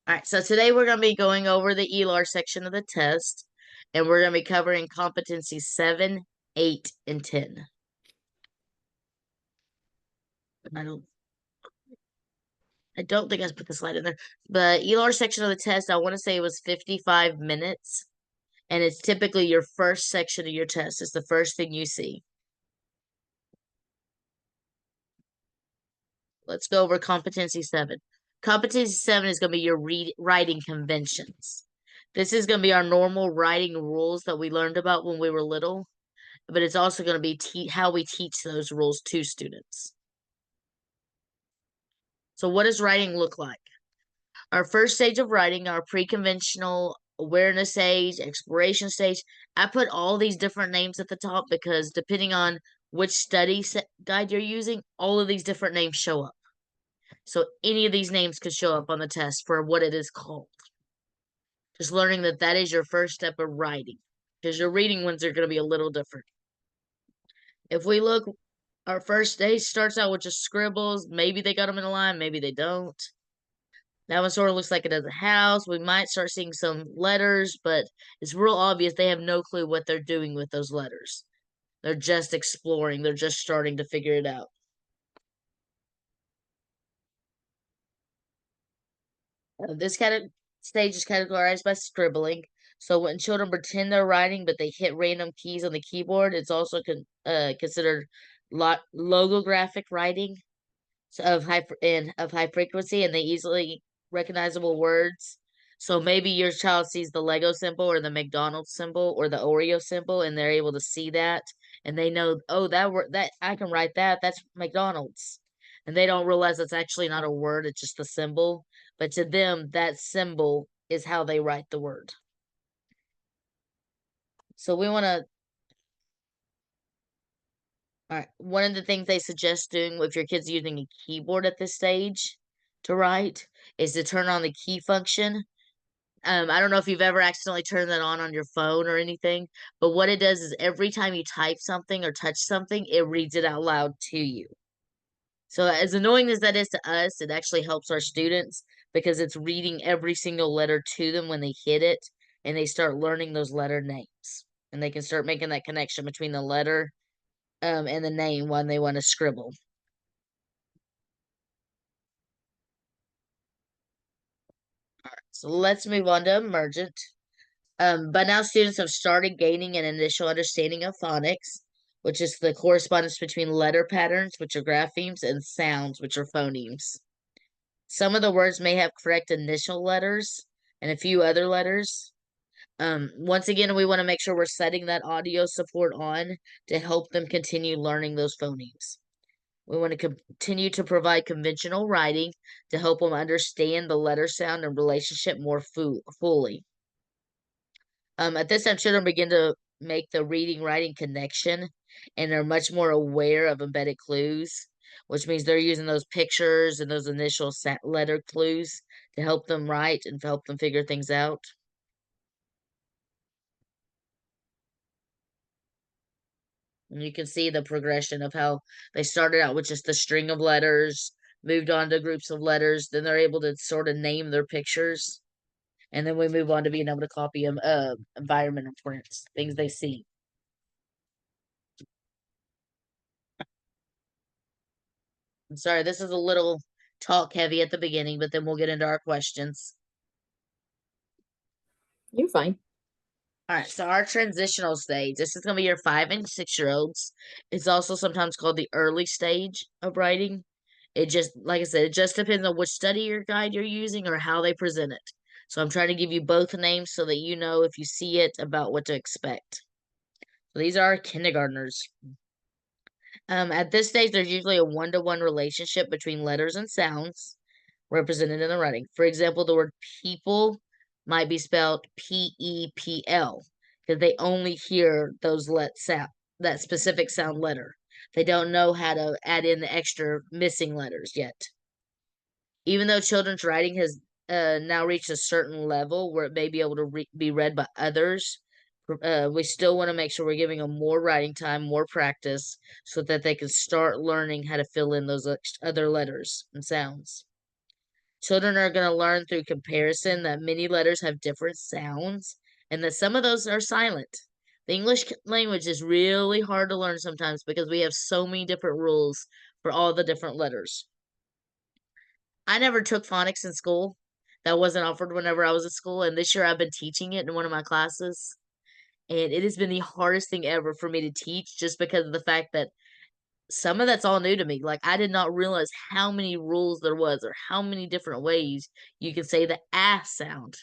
All right, so today we're going to be going over the ELAR section of the test, and we're going to be covering competencies 7, 8, and 10. I don't think I put the slide in there. The ELAR section of the test, I want to say it was 55 minutes, and it's typically your first section of your test. It's the first thing you see. Let's go over competency 7. Competency 7 is going to be your writing conventions. This is going to be our normal writing rules that we learned about when we were little, but it's also going to be how we teach those rules to students. So what does writing look like? Our first stage of writing, our pre-conventional awareness stage, exploration stage. I put all these different names at the top because depending on which study guide you're using, all of these different names show up. So any of these names could show up on the test for what it is called. Just learning that that is your first step of writing, because your reading ones are going to be a little different. If we look, our first stage starts out with just scribbles. Maybe they got them in a line, maybe they don't. That one sort of looks like it has a house. We might start seeing some letters, but it's real obvious they have no clue what they're doing with those letters. They're just exploring. They're just starting to figure it out. This kind of stage is categorized by scribbling. So when children pretend they're writing, but they hit random keys on the keyboard, it's also considered logographic writing of high frequency, and they easily recognizable words. So maybe your child sees the Lego symbol or the McDonald's symbol or the Oreo symbol, and they're able to see that, and they know, oh, that word, that I can write that. That's McDonald's, and they don't realize it's actually not a word; it's just a symbol. But to them, that symbol is how they write the word. So we want to. All right. One of the things they suggest doing if your kid's using a keyboard at this stage to write is to turn on the key function. I don't know if you've ever accidentally turned that on your phone or anything, but what it does is every time you type something or touch something, it reads it out loud to you. So as annoying as that is to us, it actually helps our students because it's reading every single letter to them when they hit it, and they start learning those letter names. And they can start making that connection between the letter and the name when they want to scribble. All right, so let's move on to emergent. By now, students have started gaining an initial understanding of phonics, which is the correspondence between letter patterns, which are graphemes, and sounds, which are phonemes. Some of the words may have correct initial letters and a few other letters. Once again, we want to make sure we're setting that audio support on to help them continue learning those phonemes. We want to continue to provide conventional writing to help them understand the letter sound and relationship more fully. At this time, children begin to make the reading-writing connection, and they're much more aware of embedded clues, which means they're using those pictures and those initial letter clues to help them write and to help them figure things out. And you can see the progression of how they started out with just a string of letters, moved on to groups of letters, then they're able to sort of name their pictures, and then we move on to being able to copy them, environmental prints, things they see. I'm sorry, this is a little talk heavy at the beginning, but then we'll get into our questions. You're fine. All right, so our transitional stage, this is going to be your 5 and 6-year-olds. It's also sometimes called the early stage of writing. It just, like I said, it just depends on which study or guide you're using or how they present it. So I'm trying to give you both names so that you know if you see it about what to expect. So these are our kindergartners. At this stage, there's usually a one-to-one relationship between letters and sounds represented in the writing. For example, the word people might be spelled P-E-P-L because they only hear those that specific sound letter. They don't know how to add in the extra missing letters yet. Even though children's writing has now reached a certain level where it may be able to be read by others, we still want to make sure we're giving them more writing time, more practice, so that they can start learning how to fill in those other letters and sounds. Children are going to learn through comparison that many letters have different sounds and that some of those are silent. The English language is really hard to learn sometimes because we have so many different rules for all the different letters. I never took phonics in school. That wasn't offered whenever I was at school, and this year I've been teaching it in one of my classes. And it has been the hardest thing ever for me to teach just because of the fact that some of that's all new to me. Like, I did not realize how many rules there was or how many different ways you can say the sound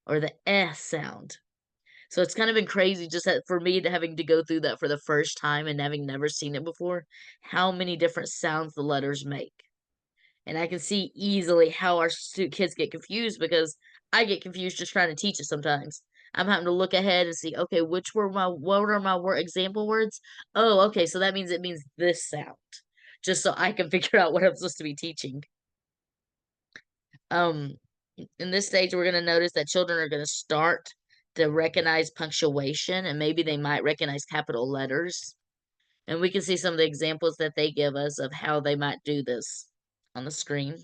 or the sound. So it's kind of been crazy just that for me to having to go through that for the first time and having never seen it before, how many different sounds the letters make. And I can see easily how our kids get confused because I get confused just trying to teach it sometimes. I'm having to look ahead and see, okay, what are my example words? Oh, okay, so that means it means this sound, just so I can figure out what I'm supposed to be teaching. Um, in this stage, we're going to notice that children are going to start to recognize punctuation, and maybe they might recognize capital letters. And we can see some of the examples that they give us of how they might do this on the screen.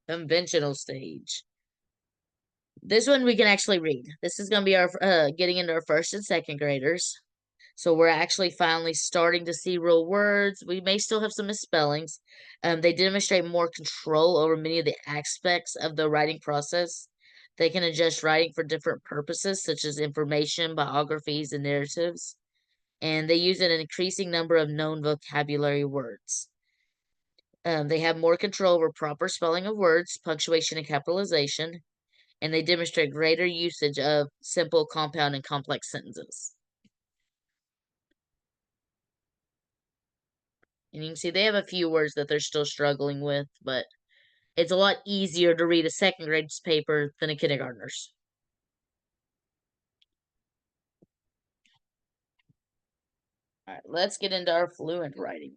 Conventional stage. This one we can actually read. This is going to be our getting into our first and second graders. So we're actually finally starting to see real words. We may still have some misspellings. They demonstrate more control over many of the aspects of the writing process. They can adjust writing for different purposes, such as information, biographies, and narratives. And they use an increasing number of known vocabulary words. They have more control over proper spelling of words, punctuation, and capitalization, and they demonstrate greater usage of simple, compound, and complex sentences. And you can see they have a few words that they're still struggling with, but it's a lot easier to read a second grade's paper than a kindergartner's. All right, let's get into our fluent writing.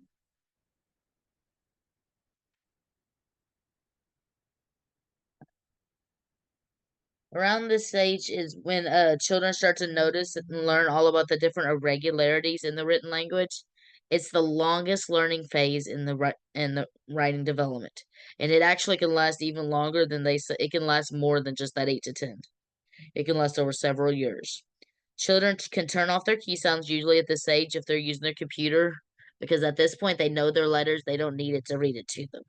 Around this stage is when children start to notice and learn all about the different irregularities in the written language. It's the longest learning phase in the writing development, and it actually can last even longer than they say. It can last more than just that 8 to 10. It can last over several years. Children can turn off their key sounds usually at this age if they're using their computer, because at this point they know their letters. They don't need it to read it to them.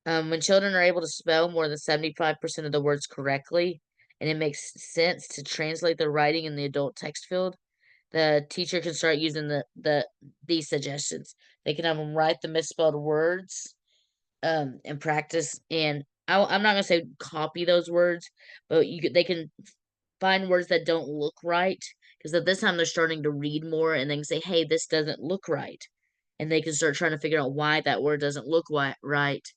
When children are able to spell more than 75% of the words correctly, and it makes sense to translate their writing in the adult text field, the teacher can start using these suggestions. They can have them write the misspelled words, and practice. And I'm not gonna say copy those words, but they can find words that don't look right, because at this time they're starting to read more, and they can say, "Hey, this doesn't look right," and they can start trying to figure out why that word doesn't look right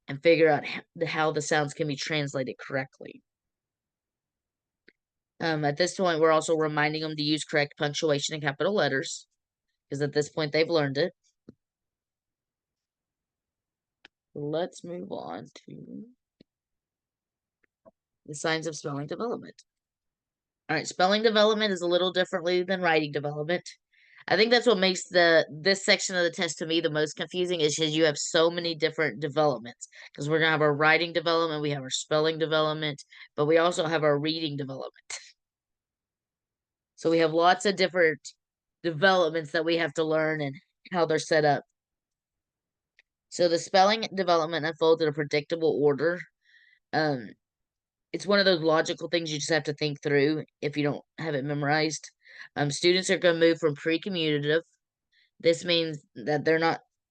and figure out how the sounds can be translated correctly. At this point, we're also reminding them to use correct punctuation and capital letters, because at this point they've learned it. Let's move on to the signs of spelling development. All right, spelling development is a little differently than writing development. I think that's what makes this section of the test to me the most confusing, is because you have so many different developments. Because we're gonna have our writing development, we have our spelling development, but we also have our reading development. So we have lots of different developments that we have to learn and how they're set up. So the spelling development unfolds in a predictable order. Um, it's one of those logical things you just have to think through if you don't have it memorized. Students are going to move from pre-communicative. This means that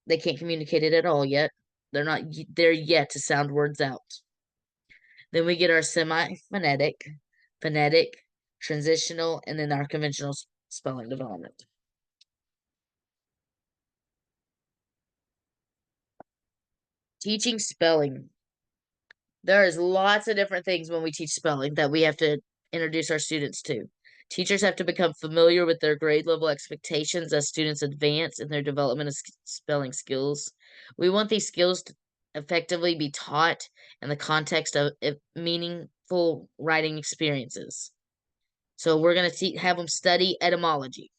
they can't communicate it at all yet. They're not there yet to sound words out. Then we get our semi-phonetic, phonetic, transitional, and then our conventional spelling development. Teaching spelling. There is lots of different things when we teach spelling that we have to introduce our students to. Teachers have to become familiar with their grade level expectations as students advance in their development of spelling skills. We want these skills to effectively be taught in the context of meaningful writing experiences. So we're going to have them study etymology.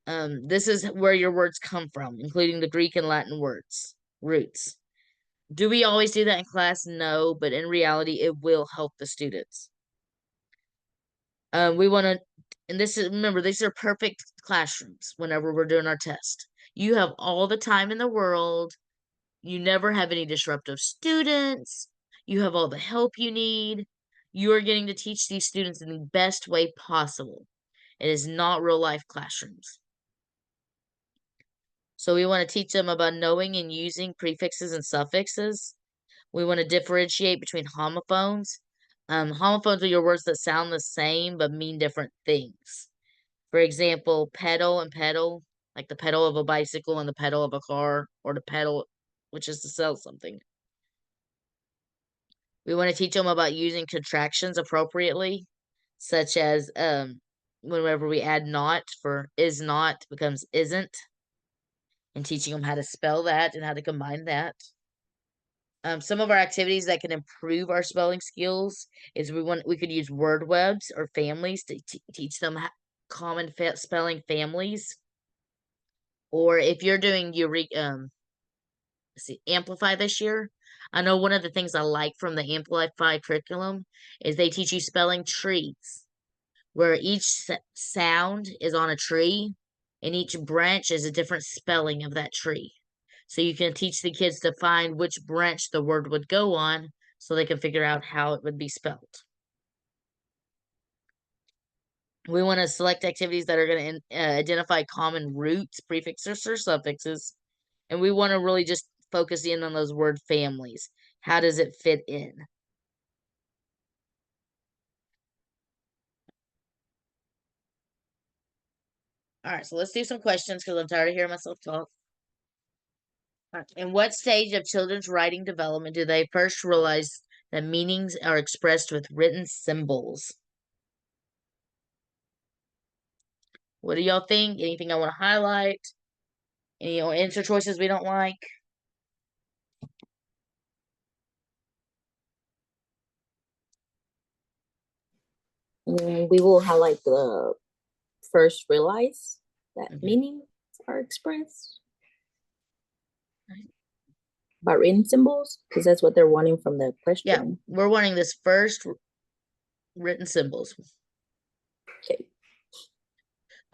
This is where your words come from, including the Greek and Latin roots. Do we always do that in class? No, but in reality, it will help the students. We want to, and this is, remember, these are perfect classrooms whenever we're doing our test. You have all the time in the world. You never have any disruptive students. You have all the help you need. You are getting to teach these students in the best way possible. It is not real life classrooms. So we want to teach them about knowing and using prefixes and suffixes. We want to differentiate between homophones. Homophones are your words that sound the same but mean different things. For example, pedal and pedal, like the pedal of a bicycle and the pedal of a car, or the pedal, which is to sell something. We want to teach them about using contractions appropriately, such as whenever we add not for is not becomes isn't, and teaching them how to spell that and how to combine that. Some of our activities that can improve our spelling skills is we could use word webs or families to teach them common spelling families. Or if you're doing your Amplify this year, I know one of the things I like from the Amplify curriculum is they teach you spelling trees, where each sound is on a tree and each branch is a different spelling of that tree. So you can teach the kids to find which branch the word would go on so they can figure out how it would be spelled. We want to select activities that are going to identify common roots, prefixes, or suffixes. And we want to really just focus in on those word families. How does it fit in? All right, so let's do some questions because I'm tired of hearing myself talk. In what stage of children's writing development do they first realize that meanings are expressed with written symbols? What do y'all think? Anything I want to highlight? Any answer choices we don't like? We will highlight the first realize that Okay. meanings are expressed by written symbols, because that's what they're wanting from the question. Yeah, we're wanting this first written symbols. Okay.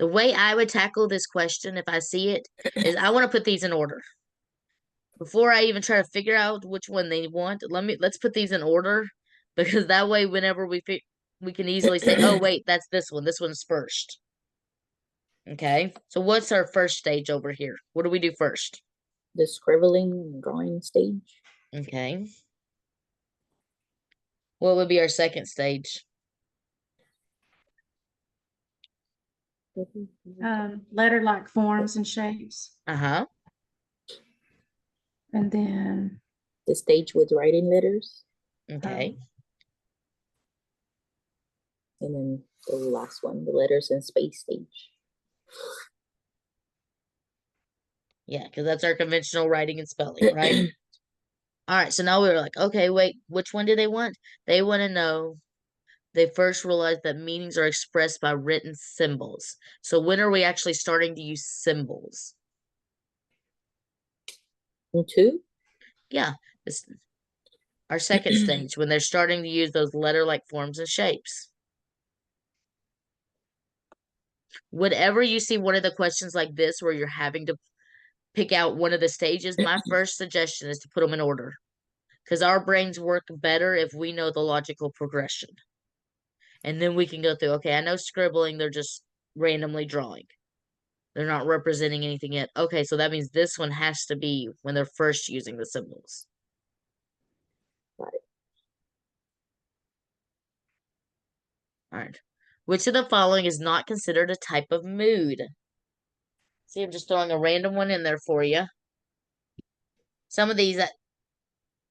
The way I would tackle this question if I see it is I want to put these in order. Before I even try to figure out which one they want, let's put these in order, because that way whenever we can easily say, "Oh, wait, that's this one. This one's first." Okay? So what's our first stage over here? What do we do first? The scribbling and drawing stage. Okay. What would be our second stage? Letter-like forms and shapes. Uh-huh. And then The stage with writing letters. Okay. And then the last one, the letters and space stage. Yeah, because that's our conventional writing and spelling, right? All right, so now we're like, okay, wait, which one do they want? They want to know, they first realized that meanings are expressed by written symbols. So when are we actually starting to use symbols? And two? Yeah, it's our second stage, when they're starting to use those letter-like forms and shapes. Whenever you see one of the questions like this where you're having to pick out one of the stages, my first suggestion is to put them in order. Because our brains work better if we know the logical progression. And then we can go through, okay, I know scribbling, they're just randomly drawing. They're not representing anything yet. Okay, so that means this one has to be when they're first using the symbols. Right. All right. Which of the following is not considered a type of mood? See, I'm just throwing a random one in there for you. Some of these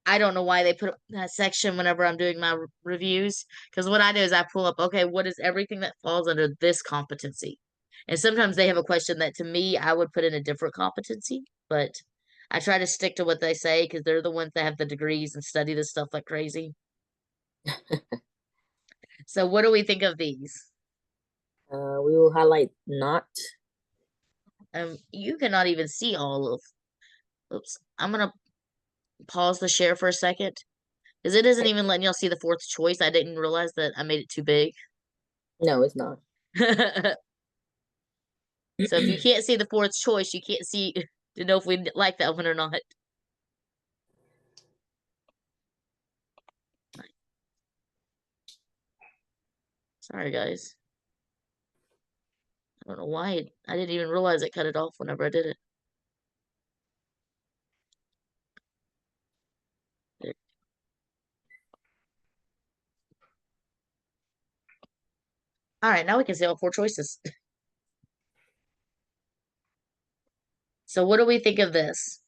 I don't know why they put that section whenever I'm doing my reviews. Because what I do is I pull up, okay, what is everything that falls under this competency? And sometimes they have a question that to me I would put in a different competency, but I try to stick to what they say because they're the ones that have the degrees and study this stuff like crazy. So what do we think of these? We will highlight not. You cannot even see all of. Oops, I'm gonna pause the share for a second because it isn't even letting y'all see the fourth choice. I didn't realize that I made it too big. No, it's not. So if you can't see the fourth choice, you can't see to know if we like that one or not. Sorry, guys. I don't know why I didn't even realize it cut it off whenever I did it. There. All right, now we can see all four choices. So what do we think of this?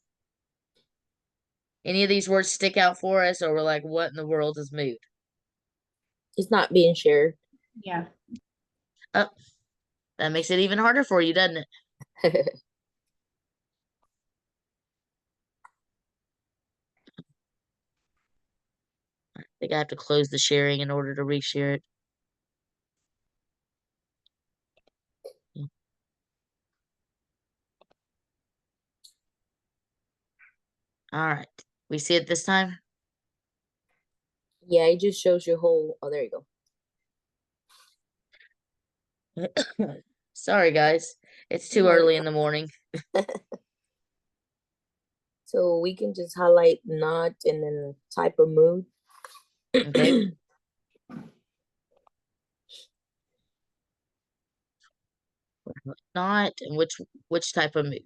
Any of these words stick out for us, or we're like, what in the world is mood? It's not being shared. Yeah. Oh, that makes it even harder for you, doesn't it? I think I have to close the sharing in order to reshare it. All right. We see it this time? Yeah, it just shows your whole. Oh, there you go. Sorry, guys. It's too No, early in the morning. so we can just highlight not and then type of mood. Okay. Not, and which type of mood?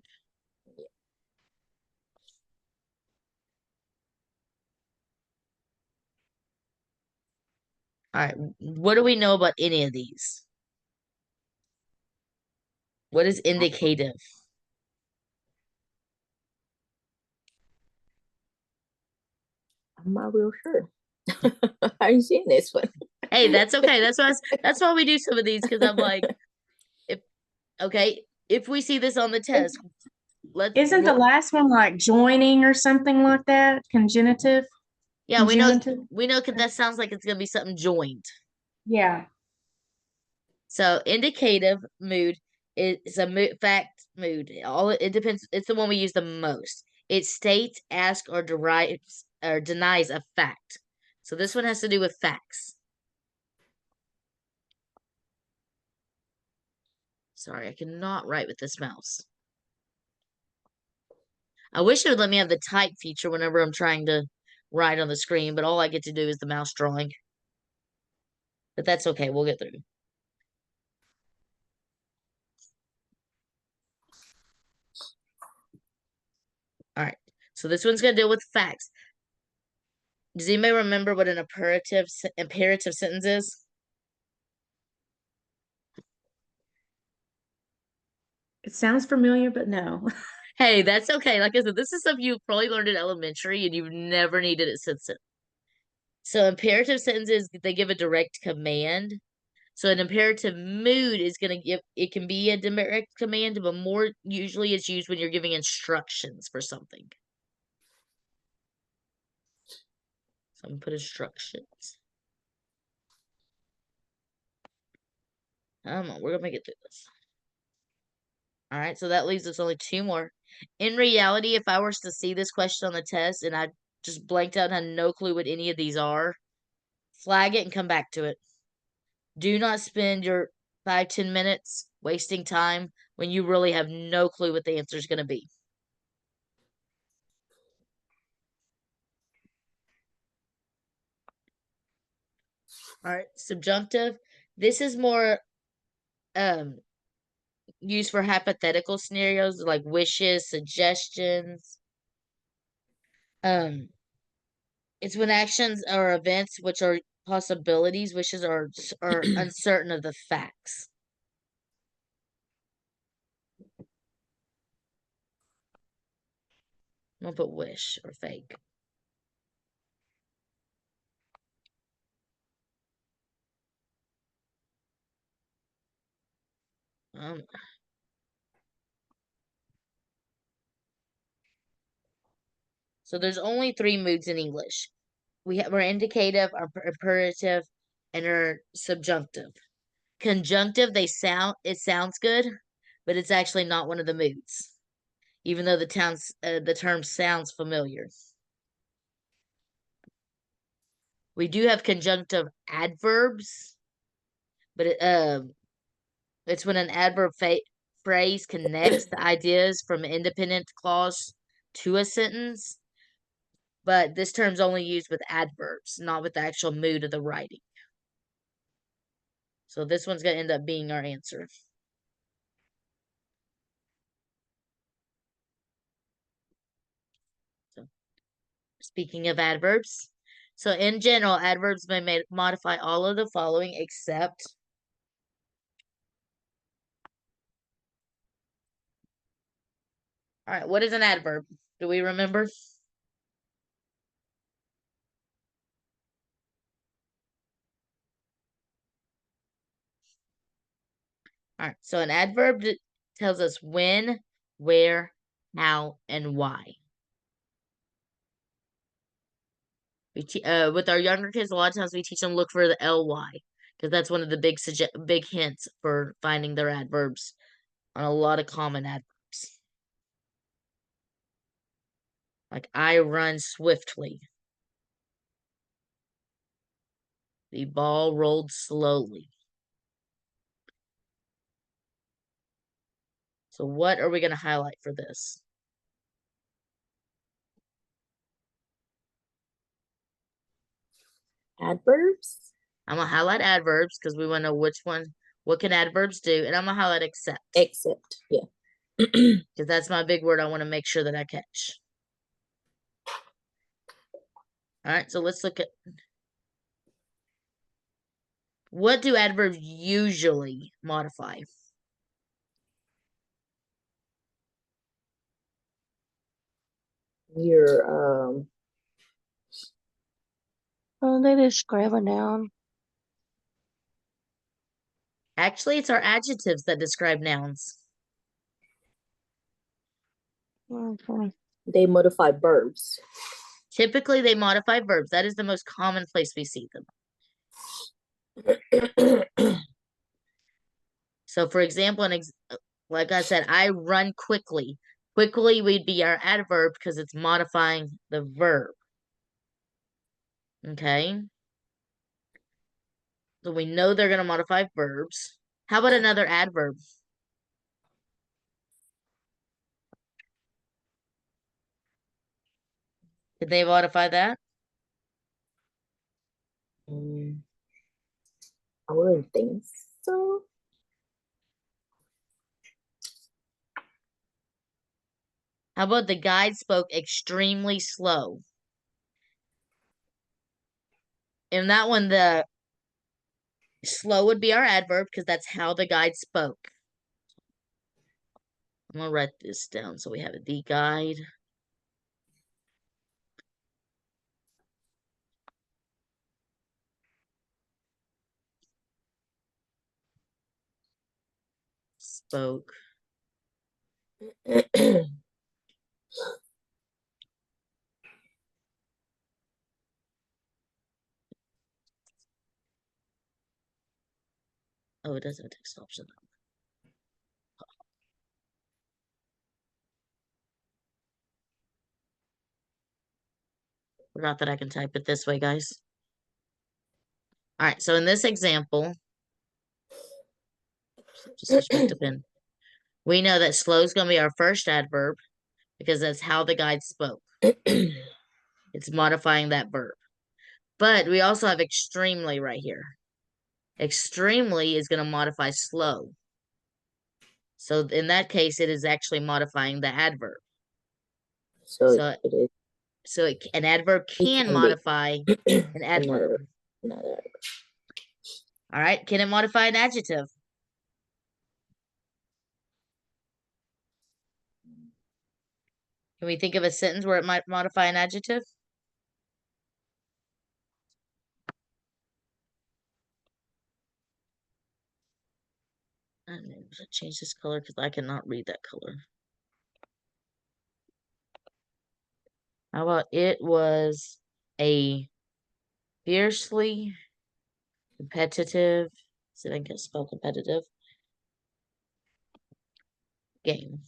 All right. What do we know about any of these? What is indicative? I'm not real sure. I ain't seen this one. Hey, that's okay. That's why we do some of these, because I'm like, if we see this on the test, Isn't the last one like joining or something like that? Congenitive? yeah, Congenitive? we know that sounds like it's gonna be something joined. Yeah. So indicative mood is a fact mood. It depends. It's the one we use the most. It states, asks, or derives or denies a fact. So this one has to do with facts. Sorry, I cannot write with this mouse. I wish it would let me have the type feature whenever I'm trying to write on the screen, but all I get to do is the mouse drawing. But that's okay. We'll get through. All right. So this one's going to deal with facts. Does anybody remember what an imperative sentence is? It sounds familiar, but no. Hey, that's okay. Like I said, this is stuff you probably learned in elementary and you've never needed it since then. So imperative sentences, they give a direct command. So an imperative mood is going to give, it can be a direct command, but more usually it's used when you're giving instructions for something. So I'm going to put instructions. Come on, we're going to make it through this. All right, so that leaves us only two more. In reality, if I was to see this question on the test and I just blanked out and had no clue what any of these are, flag it and come back to it. Do not spend your 5-10 minutes wasting time when you really have no clue what the answer is going to be. All right, subjunctive. This is more used for hypothetical scenarios like wishes, suggestions. It's when actions or events which are possibilities, wishes are uncertain of the facts. I'm gonna put wish or fake. So there's only three moods in English. We're indicative, our imperative, and our subjunctive. Conjunctive, it sounds good, but it's actually not one of the moods, even though the term sounds familiar. We do have conjunctive adverbs, but it's when an adverb phrase connects the ideas from an independent clause to a sentence. But this term's only used with adverbs, not with the actual mood of the writing. So this one's going to end up being our answer. So, speaking of adverbs, so in general, adverbs may modify all of the following except all right, what is an adverb? Do we remember? All right, so an adverb tells us when, where, how, and why. With our younger kids, a lot of times we teach them look for the ly, because that's one of the big hints for finding their adverbs on a lot of common adverbs. Like I run swiftly. The ball rolled slowly. So what are we going to highlight for this? Adverbs? I'm going to highlight adverbs because we want to know what can adverbs do, and I'm going to highlight except. Except, yeah. Because that's my big word I want to make sure that I catch. All right, so let's look at what do adverbs usually modify? Your they describe a noun. Actually, it's our adjectives that describe nouns. Okay. they modify verbs. Typically, they modify verbs. That is the most common place we see them. So, for example, like I said, I run quickly. Quickly would be our adverb because it's modifying the verb. Okay? So we know they're going to modify verbs. How about another adverb? Did they modify that? I wouldn't think so. How about the guide spoke extremely slow? In that one, the slow would be our adverb because that's how the guide spoke. I'm going to write this down so we have it. The guide spoke oh, it doesn't have a text option. Forgot that I can type it this way, guys. All right, so in this example, just switch back to pen. We know that slow is going to be our first adverb because that's how the guide spoke. It's modifying that verb. But we also have extremely right here. Extremely is going to modify slow. So in that case, it is actually modifying the adverb. So So it is. So an adverb can modify an adverb. Another. All right. Can it modify an adjective? Can we think of a sentence where it might modify an adjective? I'm going to change this color because I cannot read that color. How about it was a fiercely competitive, see if I can spell competitive. game.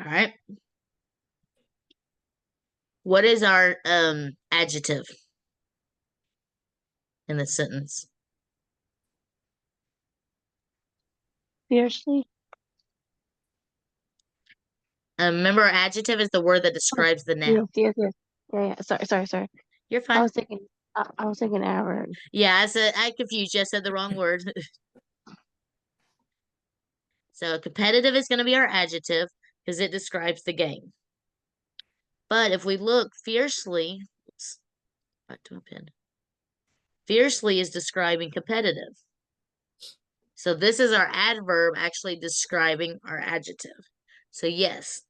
All right. What is our adjective in the sentence? Fiercely. Remember, our adjective is the word that describes the noun. Yes. Yeah. Sorry. You're I fine. was thinking. I was thinking adverb. Yeah, I confused you. I said the wrong word. So competitive is going to be our adjective because it describes the game. But if we look fiercely, oops, back to my pen. Fiercely is describing competitive. So this is our adverb actually describing our adjective. So yes,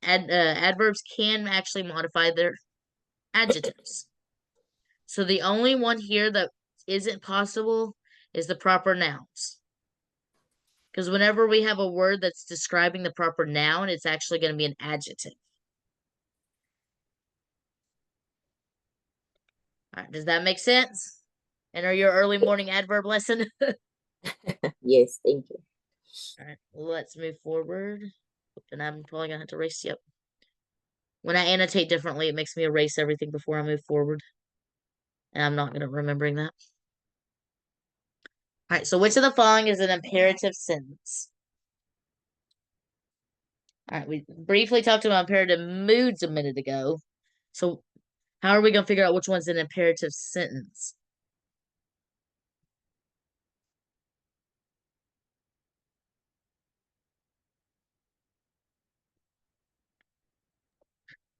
adverbs can actually modify their adjectives. So the only one here that isn't possible is the proper nouns. Because whenever we have a word that's describing the proper noun, it's actually going to be an adjective. All right, does that make sense? And are your early morning adverb lesson? Yes, thank you. All right, let's move forward. And I'm probably going to have to erase you up. When I annotate differently, it makes me erase everything before I move forward. And I'm not good at remembering that. All right, so which of the following is an imperative sentence? All right, we briefly talked about imperative moods a minute ago. So how are we going to figure out which one's an imperative sentence?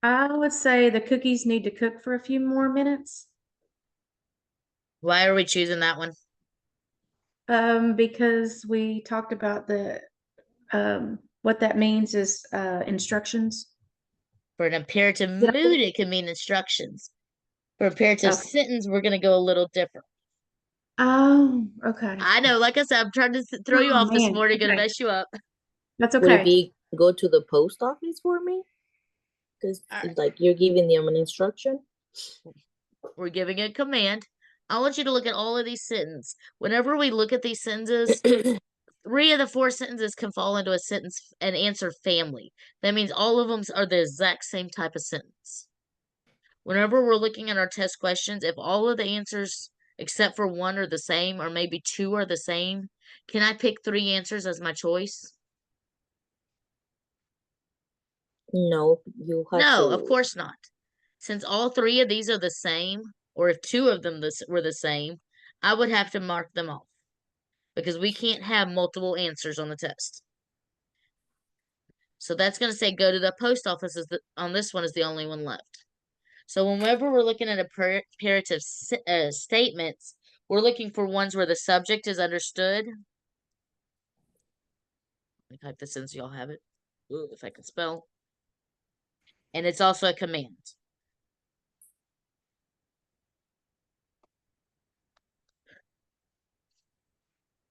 I would say the cookies need to cook for a few more minutes. Why are we choosing that one? Because we talked about the what that means is instructions. For an imperative Did I- mood, it can mean instructions. For imperative Okay. sentence, we're going to go a little different. Oh, okay. I know, like I said, I'm trying to throw you Oh, off this man. morning, going to Okay. mess you up. That's Would it okay. be go to the post office for me? Because Alright. like you're giving them an instruction. We're giving a command. I want you to look at all of these sentences. Whenever we look at these sentences, 3 of the 4 sentences can fall into a sentence and answer family. That means all of them are the exact same type of sentence. Whenever we're looking at our test questions, if all of the answers except for 1 are the same, or maybe 2 are the same, can I pick 3 answers as my choice? No, you have No, to. of course not. Since all 3 of these are the same, or if 2 of them were the same, I would have to mark them off because we can't have multiple answers on the test. So that's going to say go to the post office on this one is the only one left. So whenever we're looking at imperative statements, we're looking for ones where the subject is understood. Let me type this in so y'all have it. Ooh, if I can spell. And it's also a command.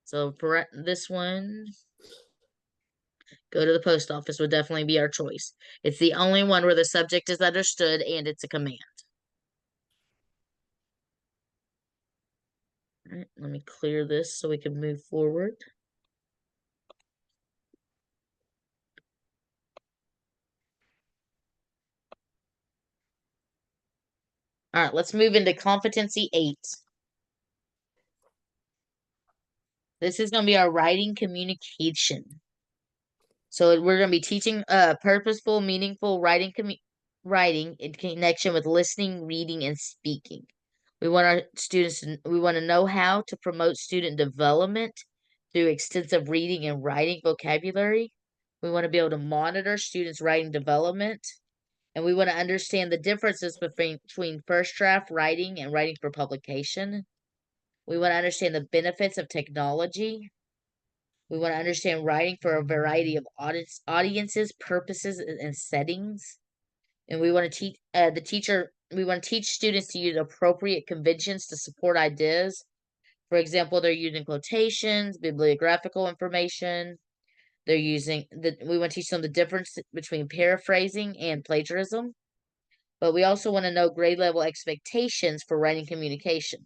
So for this one, go to the post office would definitely be our choice. It's the only one where the subject is understood and it's a command. All right, let me clear this so we can move forward. All right, let's move into competency 8. This is going to be our writing communication. So we're going to be teaching purposeful, meaningful writing in connection with listening, reading, and speaking. We want our students we want to know how to promote student development through extensive reading and writing vocabulary. We want to be able to monitor students' writing development. And we want to understand the differences between first draft writing and writing for publication. We want to understand the benefits of technology. We want to understand writing for a variety of audiences, purposes, and settings. And we want to teach we want to teach students to use appropriate conventions to support ideas. For example, they're using quotations, bibliographical information. We want to teach them the difference between paraphrasing and plagiarism. But we also want to know grade level expectations for writing communication.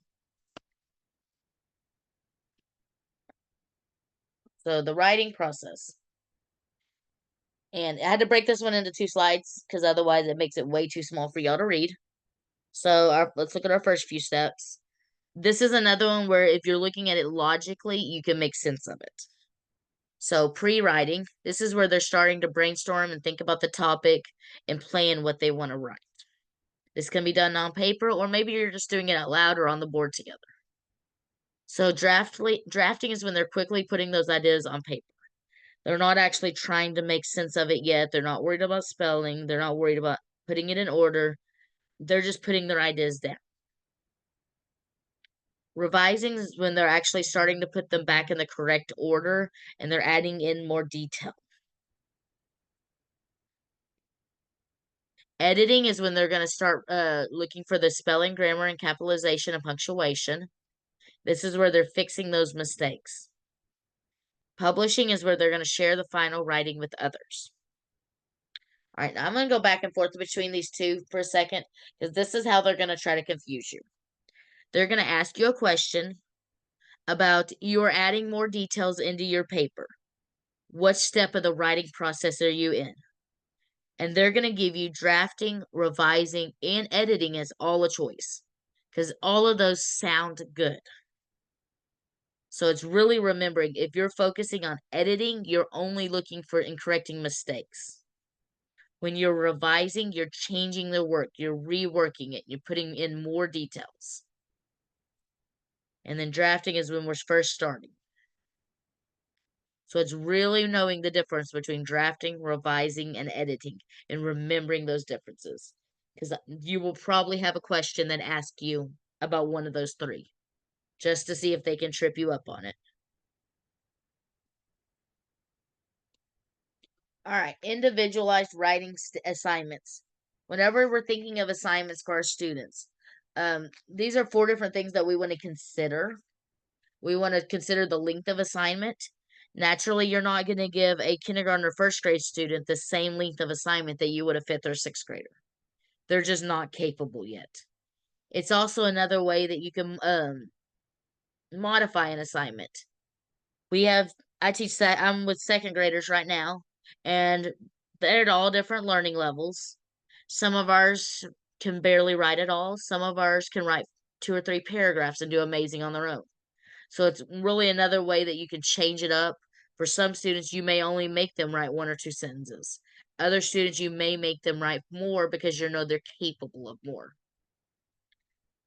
So the writing process. And I had to break this one into 2 slides because otherwise it makes it way too small for y'all to read. So let's look at our first few steps. This is another one where if you're looking at it logically, you can make sense of it. So pre-writing, this is where they're starting to brainstorm and think about the topic and plan what they want to write. This can be done on paper, or maybe you're just doing it out loud or on the board together. So drafting is when they're quickly putting those ideas on paper. They're not actually trying to make sense of it yet. They're not worried about spelling. They're not worried about putting it in order. They're just putting their ideas down. Revising is when they're actually starting to put them back in the correct order and they're adding in more detail. Editing is when they're going to start looking for the spelling, grammar, and capitalization and punctuation. This is where they're fixing those mistakes. Publishing is where they're going to share the final writing with others. All right, now I'm going to go back and forth between these two for a second because this is how they're going to try to confuse you. They're going to ask you a question about you're adding more details into your paper. What step of the writing process are you in? And they're going to give you drafting, revising, and editing as all a choice because all of those sound good. So it's really remembering if you're focusing on editing, you're only looking for and correcting mistakes. When you're revising, you're changing the work, you're reworking it, you're putting in more details. And then drafting is when we're first starting. So it's really knowing the difference between drafting, revising, and editing and remembering those differences. Because you will probably have a question that asks you about one of those three, just to see if they can trip you up on it. All right, individualized writing assignments. Whenever we're thinking of assignments for our students, these are 4 different things that we want to consider. We want to consider the length of assignment. Naturally, you're not going to give a kindergarten or first grade student the same length of assignment that you would a 5th or 6th grader. They're just not capable yet. It's also another way that you can modify an assignment. I teach that I'm with 2nd graders right now, and they're at all different learning levels. Some of ours can barely write at all. Some of ours can write 2 or 3 paragraphs and do amazing on their own. So it's really another way that you can change it up. For some students, you may only make them write 1 or 2 sentences. Other students, you may make them write more because you know they're capable of more.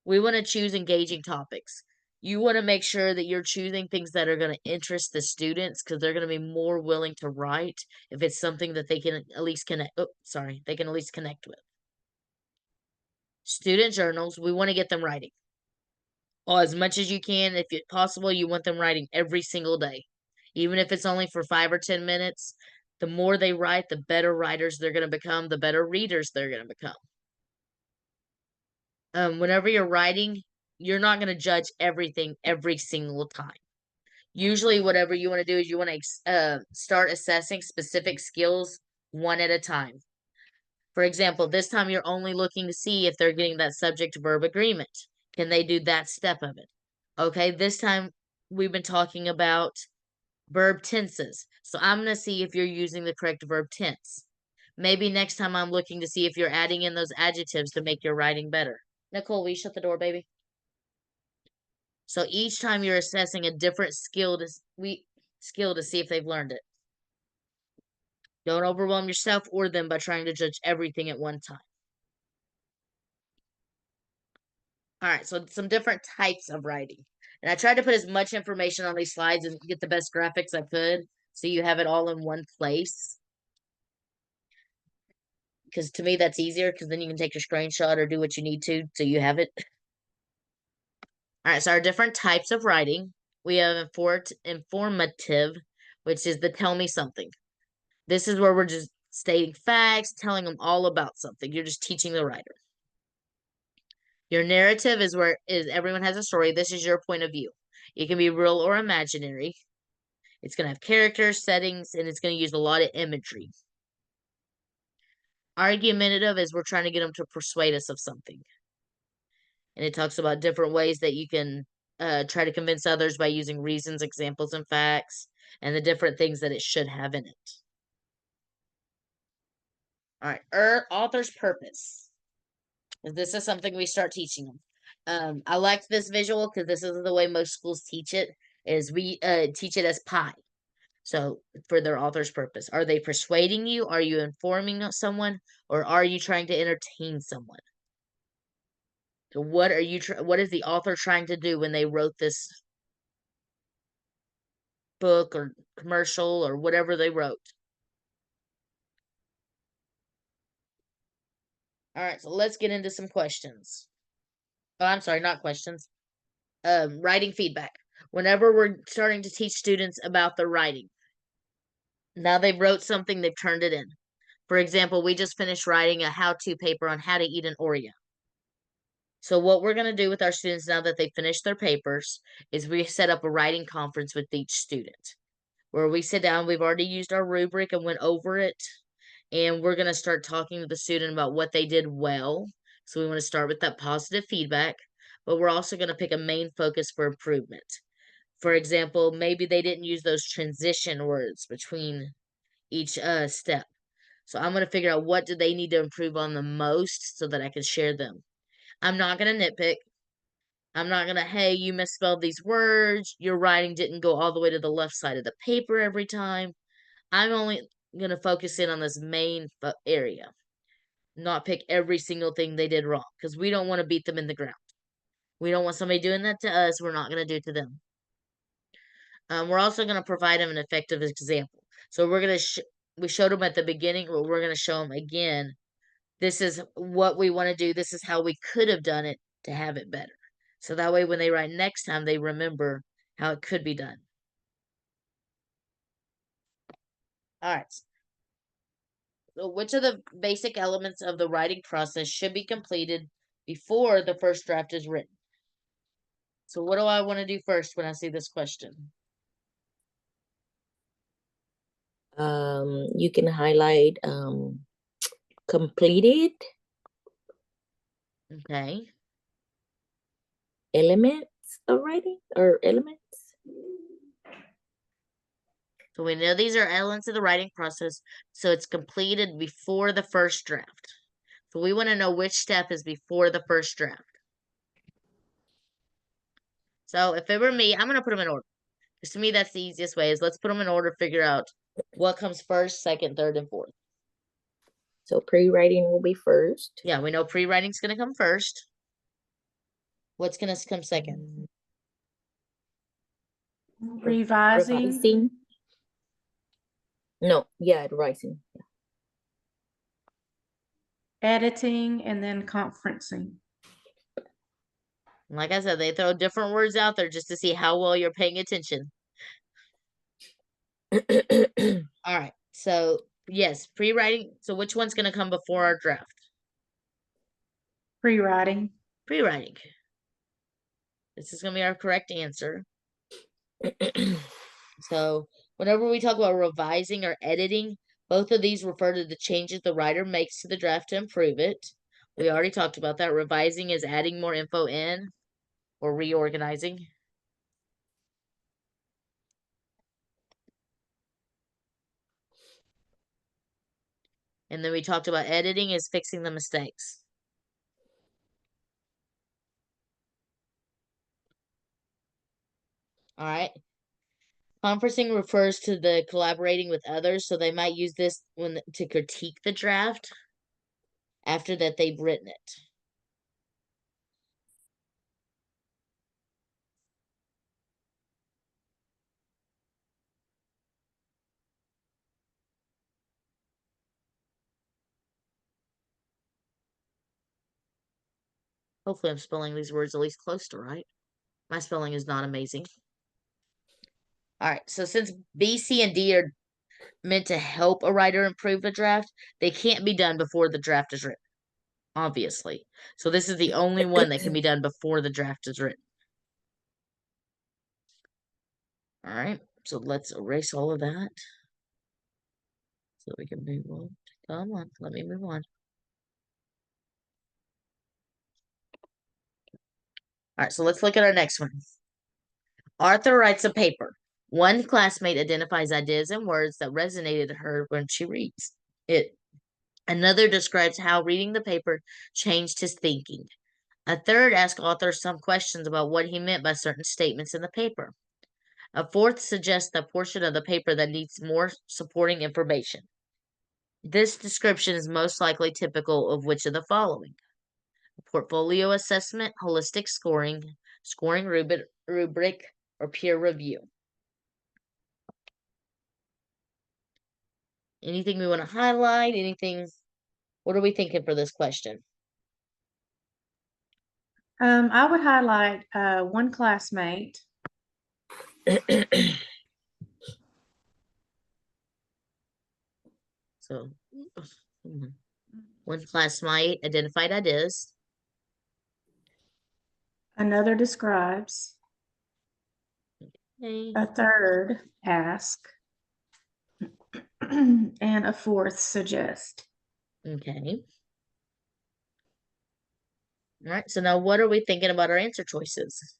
We want to choose engaging topics. You want to make sure that you're choosing things that are going to interest the students because they're going to be more willing to write if it's something that they can at least connect. They can at least connect with. Student journals, we want to get them writing. Well, as much as you can, if it's possible, you want them writing every single day. Even if it's only for 5 or 10 minutes, the more they write, the better writers they're going to become, the better readers they're going to become. Whenever you're writing, you're not going to judge everything every single time. Usually, whatever you want to do is you want to start assessing specific skills one at a time. For example, this time you're only looking to see if they're getting that subject-verb agreement. Can they do that step of it? Okay, this time we've been talking about verb tenses. So I'm going to see if you're using the correct verb tense. Maybe next time I'm looking to see if you're adding in those adjectives to make your writing better. Nicole, will you shut the door, baby? So each time you're assessing a different skill to see if they've learned it. Don't overwhelm yourself or them by trying to judge everything at one time. All right, so some different types of writing. And I tried to put as much information on these slides and get the best graphics I could so you have it all in one place. Because to me, that's easier because then you can take your screenshot or do what you need to so you have it. All right, so our different types of writing. We have informative, which is the tell me something. This is where we're just stating facts, telling them all about something. You're just teaching the writer. Your narrative is where everyone has a story. This is your point of view. It can be real or imaginary. It's going to have characters, settings, and it's going to use a lot of imagery. Argumentative is we're trying to get them to persuade us of something. And it talks about different ways that you can try to convince others by using reasons, examples, and facts, and the different things that it should have in it. All right, author's purpose. This is something we start teaching them. I like this visual because this is the way most schools teach it, is we teach it as pie. So for their author's purpose, are they persuading you? Are you informing someone? Or are you trying to entertain someone? So what are you, what is the author trying to do when they wrote this book or commercial or whatever they wrote? All right, so let's get into some questions. Oh, I'm sorry, not questions. Writing feedback. Whenever we're starting to teach students about their writing, now they've wrote something, they've turned it in. For example, we just finished writing a how-to paper on how to eat an Oreo. So what we're going to do with our students now that they finish their papers is we set up a writing conference with each student where we sit down. We've already used our rubric and went over it, and we're going to start talking to the student about what they did well. So we want to start with that positive feedback, but we're also going to pick a main focus for improvement. For example, maybe they didn't use those transition words between each step. So I'm going to figure out what do they need to improve on the most so that I can share them. I'm not going to nitpick. I'm not going to, hey, you misspelled these words. Your writing didn't go all the way to the left side of the paper every time. I'm only going to focus in on this main area, not pick every single thing they did wrong, because we don't want to beat them in the ground. We don't want somebody doing that to us. We're not going to do it to them. We're also going to provide them an effective example. So we're going to, we showed them at the beginning, but we're going to show them again. This is what we want to do. This is how we could have done it to have it better. So that way when they write next time, they remember how it could be done. All right. So which of the basic elements of the writing process should be completed before the first draft is written? So what do I want to do first when I see this question? You can highlight completed Okay. elements of writing or elements. So we know these are elements of the writing process, so it's completed before the first draft. So we want to know which step is before the first draft. So if it were me, I'm going to put them in order. Because to me, that's the easiest way, is let's put them in order, figure out what comes first, second, third, and fourth. So pre-writing will be first. Yeah, we know pre-writing's going to come first. What's going to come second? Revising, Revising. No, yeah, revising. Yeah. editing, and then conferencing. Like I said, they throw different words out there just to see how well you're paying attention. All right. So, yes, pre-writing. So which one's going to come before our draft? Pre-writing. Pre-writing. This is going to be our correct answer. So, whenever we talk about revising or editing, both of these refer to the changes the writer makes to the draft to improve it. We already talked about that. Revising is adding more info in or reorganizing. And then we talked about editing is fixing the mistakes. All right. Conferencing refers to the collaborating with others, so they might use this when to critique the draft after that they've written it. Hopefully I'm spelling these words at least close to right. My spelling is not amazing. All right, so since B, C, and D are meant to help a writer improve a draft, they can't be done before the draft is written, obviously. So this is the only one that can be done before the draft is written. All right, so let's erase all of that so we can move on. Come on, let me move on. All right, so let's look at our next one. Arthur writes a paper. One classmate identifies ideas and words that resonated with her when she reads it. Another describes how reading the paper changed his thinking. A third asks Arthur some questions about what he meant by certain statements in the paper. A fourth suggests a portion of the paper that needs more supporting information. This description is most likely typical of which of the following? Portfolio assessment, holistic scoring, scoring rubric, or peer review. Anything we want to highlight? Anything? What are we thinking for this question? I would highlight one classmate. So, one classmate identified ideas. Another describes. Okay. A third ask. And a fourth suggest. Okay. All right. So now what are we thinking about our answer choices?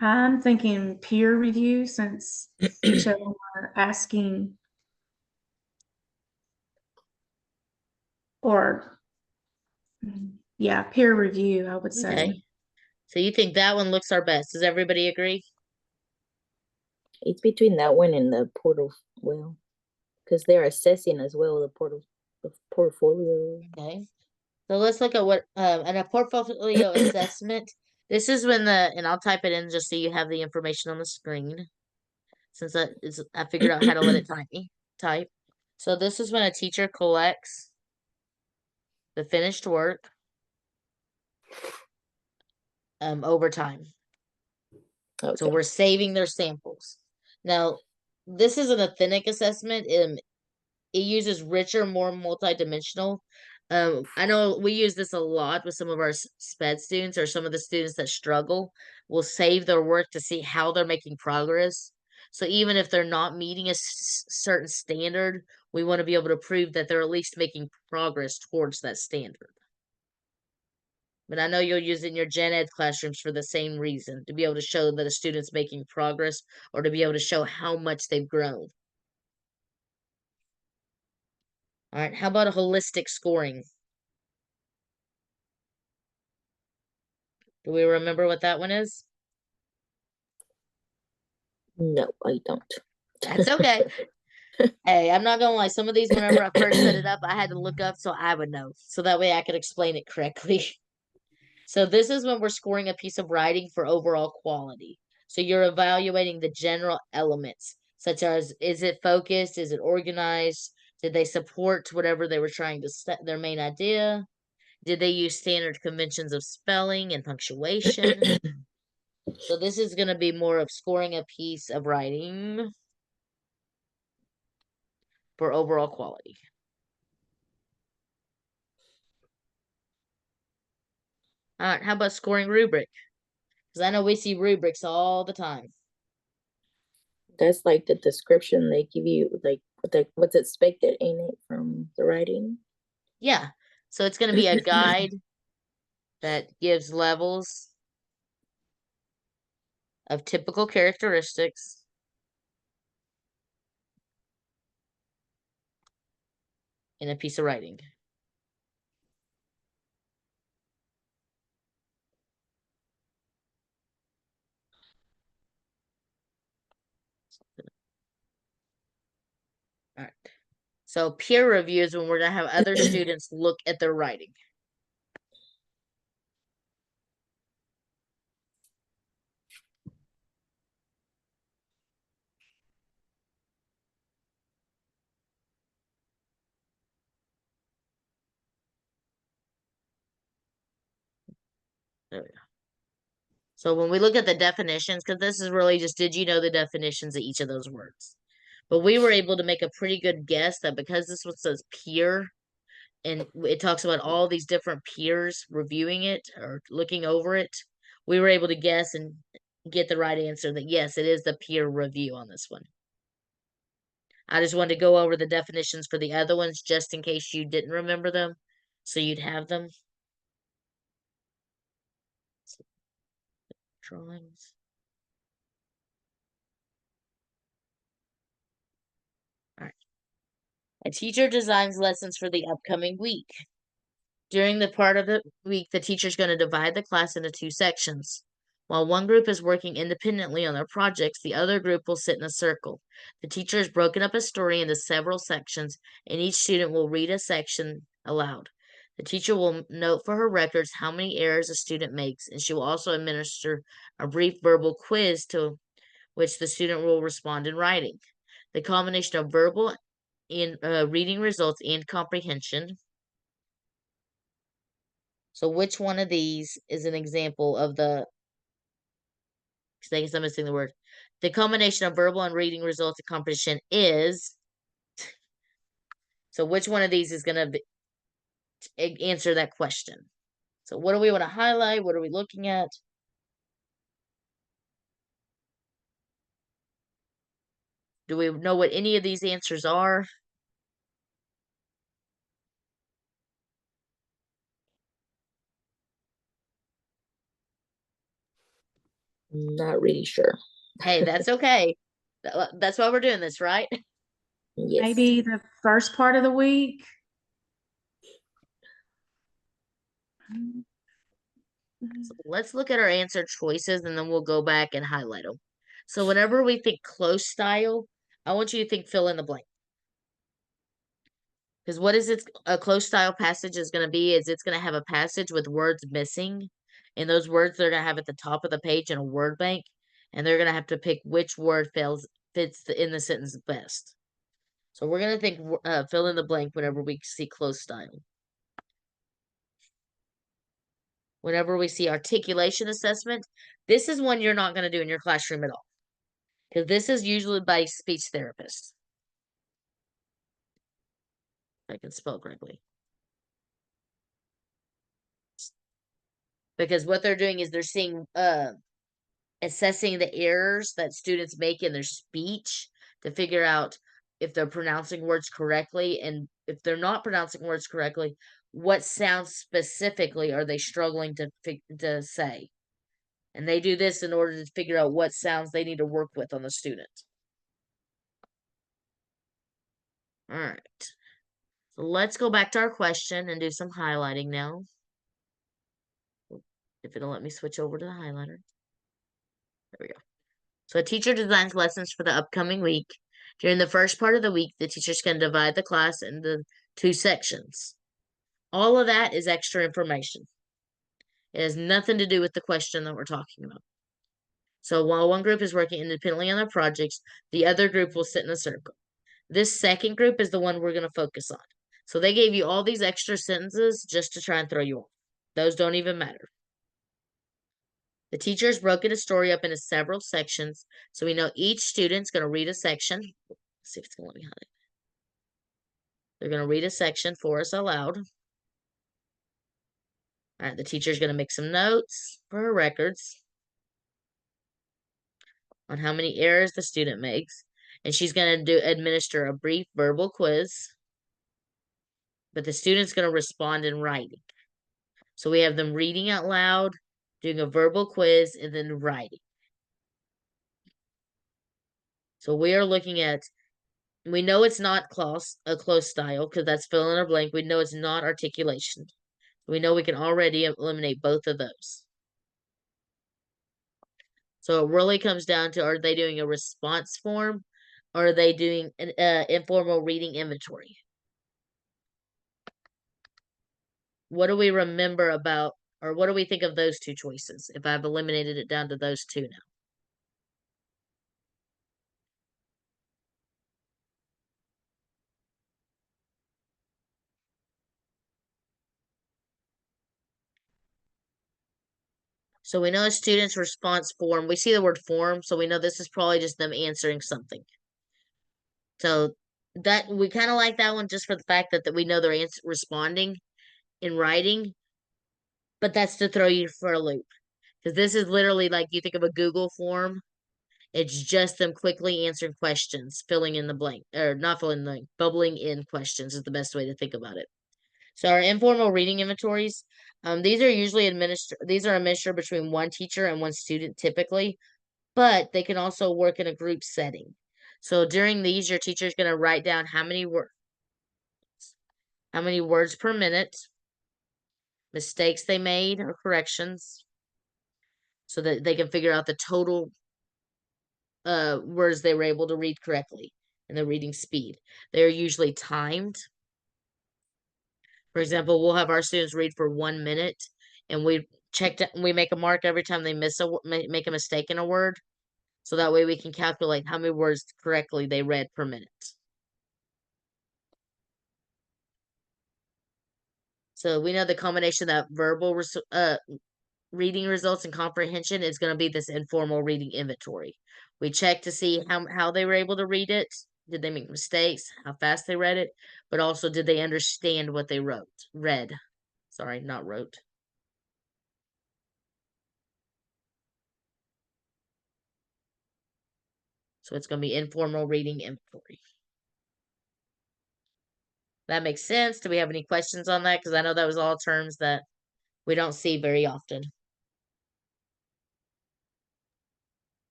I'm thinking peer review since each of them are asking or yeah, peer review, I would say. Okay. So you think that one looks our best. Does everybody agree? It's between that one and the portal, well, because they're assessing as well the portfolio. Okay. So let's look at what in a portfolio assessment. This is when and I'll type it in just so you have the information on the screen. Since I figured out how to let it type. So this is when a teacher collects the finished work over time. Okay. So we're saving their samples. Now, this is an authentic assessment. It uses richer, more multidimensional. I know we use this a lot with some of our SPED students or some of the students that struggle. We'll save their work to see how they're making progress. So even if they're not meeting a certain standard, we want to be able to prove that they're at least making progress towards that standard. But I know you'll use it in your gen ed classrooms for the same reason, to be able to show that a student's making progress or to be able to show how much they've grown. All right, how about a holistic scoring? Do we remember what that one is? No, I don't. That's okay. Hey, I'm not gonna lie. Some of these, whenever I first set it up, I had to look up so I would know, so that way I could explain it correctly. So this is when we're scoring a piece of writing for overall quality. So you're evaluating the general elements, such as, is it focused? Is it organized? Did they support whatever they were trying to set their main idea? Did they use standard conventions of spelling and punctuation? So this is going to be more of scoring a piece of writing for overall quality. All right, how about scoring rubric? Because I know we see rubrics all the time. That's like the description they give you, like what's expected in it from the writing. Yeah, so it's going to be a guide that gives levels of typical characteristics in a piece of writing. All right. So peer review is when we're going to have other students look at their writing. There we go. So when we look at the definitions, because this is really just, did you know the definitions of each of those words? But we were able to make a pretty good guess that because this one says peer, and it talks about all these different peers reviewing it or looking over it, we were able to guess and get the right answer that yes, it is the peer review on this one. I just wanted to go over the definitions for the other ones just in case you didn't remember them, so you'd have them. drawings. All right. A teacher designs lessons for the upcoming week. During the part of the week, the teacher is going to divide the class into 2 sections. While one group is working independently on their projects, the other group will sit in a circle. The teacher has broken up a story into several sections, and each student will read a section aloud. The teacher will note for her records how many errors a student makes, and she will also administer a brief verbal quiz to which the student will respond in writing. The combination of verbal and reading results and comprehension. So which one of these is an example of the, because I guess I'm missing the word. The combination of verbal and reading results and comprehension is, so which one of these is going to answer that question? So what do we want to highlight? What are we looking at? Do we know what any of these answers are? Not really sure. Hey, that's okay. That's why we're doing this, right? Yes. Maybe the first part of the week. So let's look at our answer choices and then we'll go back and highlight them. So whenever we think close style, I want you to think fill in the blank. Because what is it? A close style passage is going to be is it's going to have a passage with words missing, and those words they're going to have at the top of the page in a word bank, and they're going to have to pick which word fits in the sentence best. So we're going to think fill in the blank whenever we see close style. Whenever we see articulation assessment, this is one you're not going to do in your classroom at all, because this is usually by speech therapists. If I can spell correctly. Because what they're doing is they're seeing assessing the errors that students make in their speech to figure out if they're pronouncing words correctly, and if they're not pronouncing words correctly, what sounds specifically are they struggling to say. And they do this in order to figure out what sounds they need to work with on the student. All right. So let's go back to our question and do some highlighting now. If it'll let me switch over to the highlighter. There we go. So a teacher designs lessons for the upcoming week. During the first part of the week, the teacher's going to divide the class into 2 sections. All of that is extra information. It has nothing to do with the question that we're talking about. So while one group is working independently on their projects, the other group will sit in a circle. This second group is the one we're going to focus on. So they gave you all these extra sentences just to try and throw you off. Those don't even matter. The teacher has broken a story up into several sections, so we know each student's going to read a section. Let's see if it's going to let me highlight. They're going to read a section for us aloud. All right, the teacher's going to make some notes for her records on how many errors the student makes, and she's going to administer a brief verbal quiz, but the student's going to respond in writing. So we have them reading out loud, doing a verbal quiz, and then writing. So we are looking at, we know it's not a close style because that's fill in or blank. We know it's not articulation. We know we can already eliminate both of those. So it really comes down to, are they doing a response form or are they doing an informal reading inventory? What do we remember about, or what do we think of those 2 choices if I've eliminated it down to those 2 now? So we know a student's response form. We see the word form, so we know this is probably just them answering something. So that we kind of like that one just for the fact that we know they're responding in writing, but that's to throw you for a loop. Because this is literally like you think of a Google form. It's just them quickly answering questions, filling in the blank, or not filling in the blank, bubbling in questions is the best way to think about it. So our informal reading inventories, these are usually administered between one teacher and one student typically, but they can also work in a group setting. So during these, your teacher is going to write down how many words per minute, mistakes they made or corrections, so that they can figure out the total words they were able to read correctly and the reading speed. They're usually timed. For example, we'll have our students read for 1 minute, and we make a mark every time they make a mistake in a word, so that way we can calculate how many words correctly they read per minute. So we know the combination of that verbal reading results and comprehension is going to be this informal reading inventory. We check to see how they were able to read it. Did they make mistakes? How fast they read it? But also, did they understand what they read? Sorry, not wrote. So it's going to be informal reading inventory. That makes sense. Do we have any questions on that? Because I know that was all terms that we don't see very often.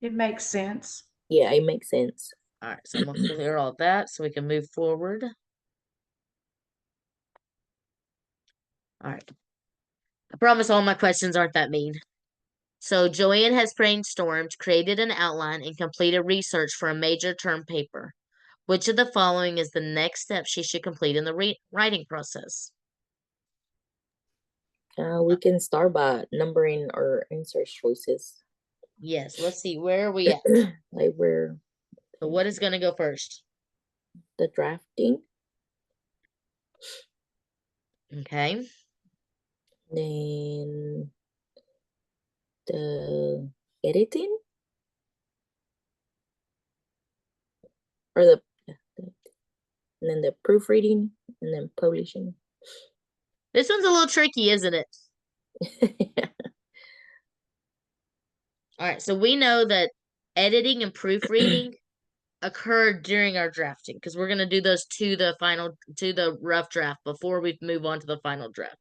It makes sense. Yeah, it makes sense. All right, so I'm going to clear all that so we can move forward. All right. I promise all my questions aren't that mean. So Joanne has brainstormed, created an outline, and completed research for a major term paper. Which of the following is the next step she should complete in the writing process? We can start by numbering our answer choices. Yes, let's see. Where are we at? Like where So what is going to go first? the drafting, Okay. then the editing, or and then the proofreading, and then publishing. This one's a little tricky, isn't it? All right, so we know that editing and proofreading occurred during our drafting because we're going to do those to the rough draft before we move on to the final draft.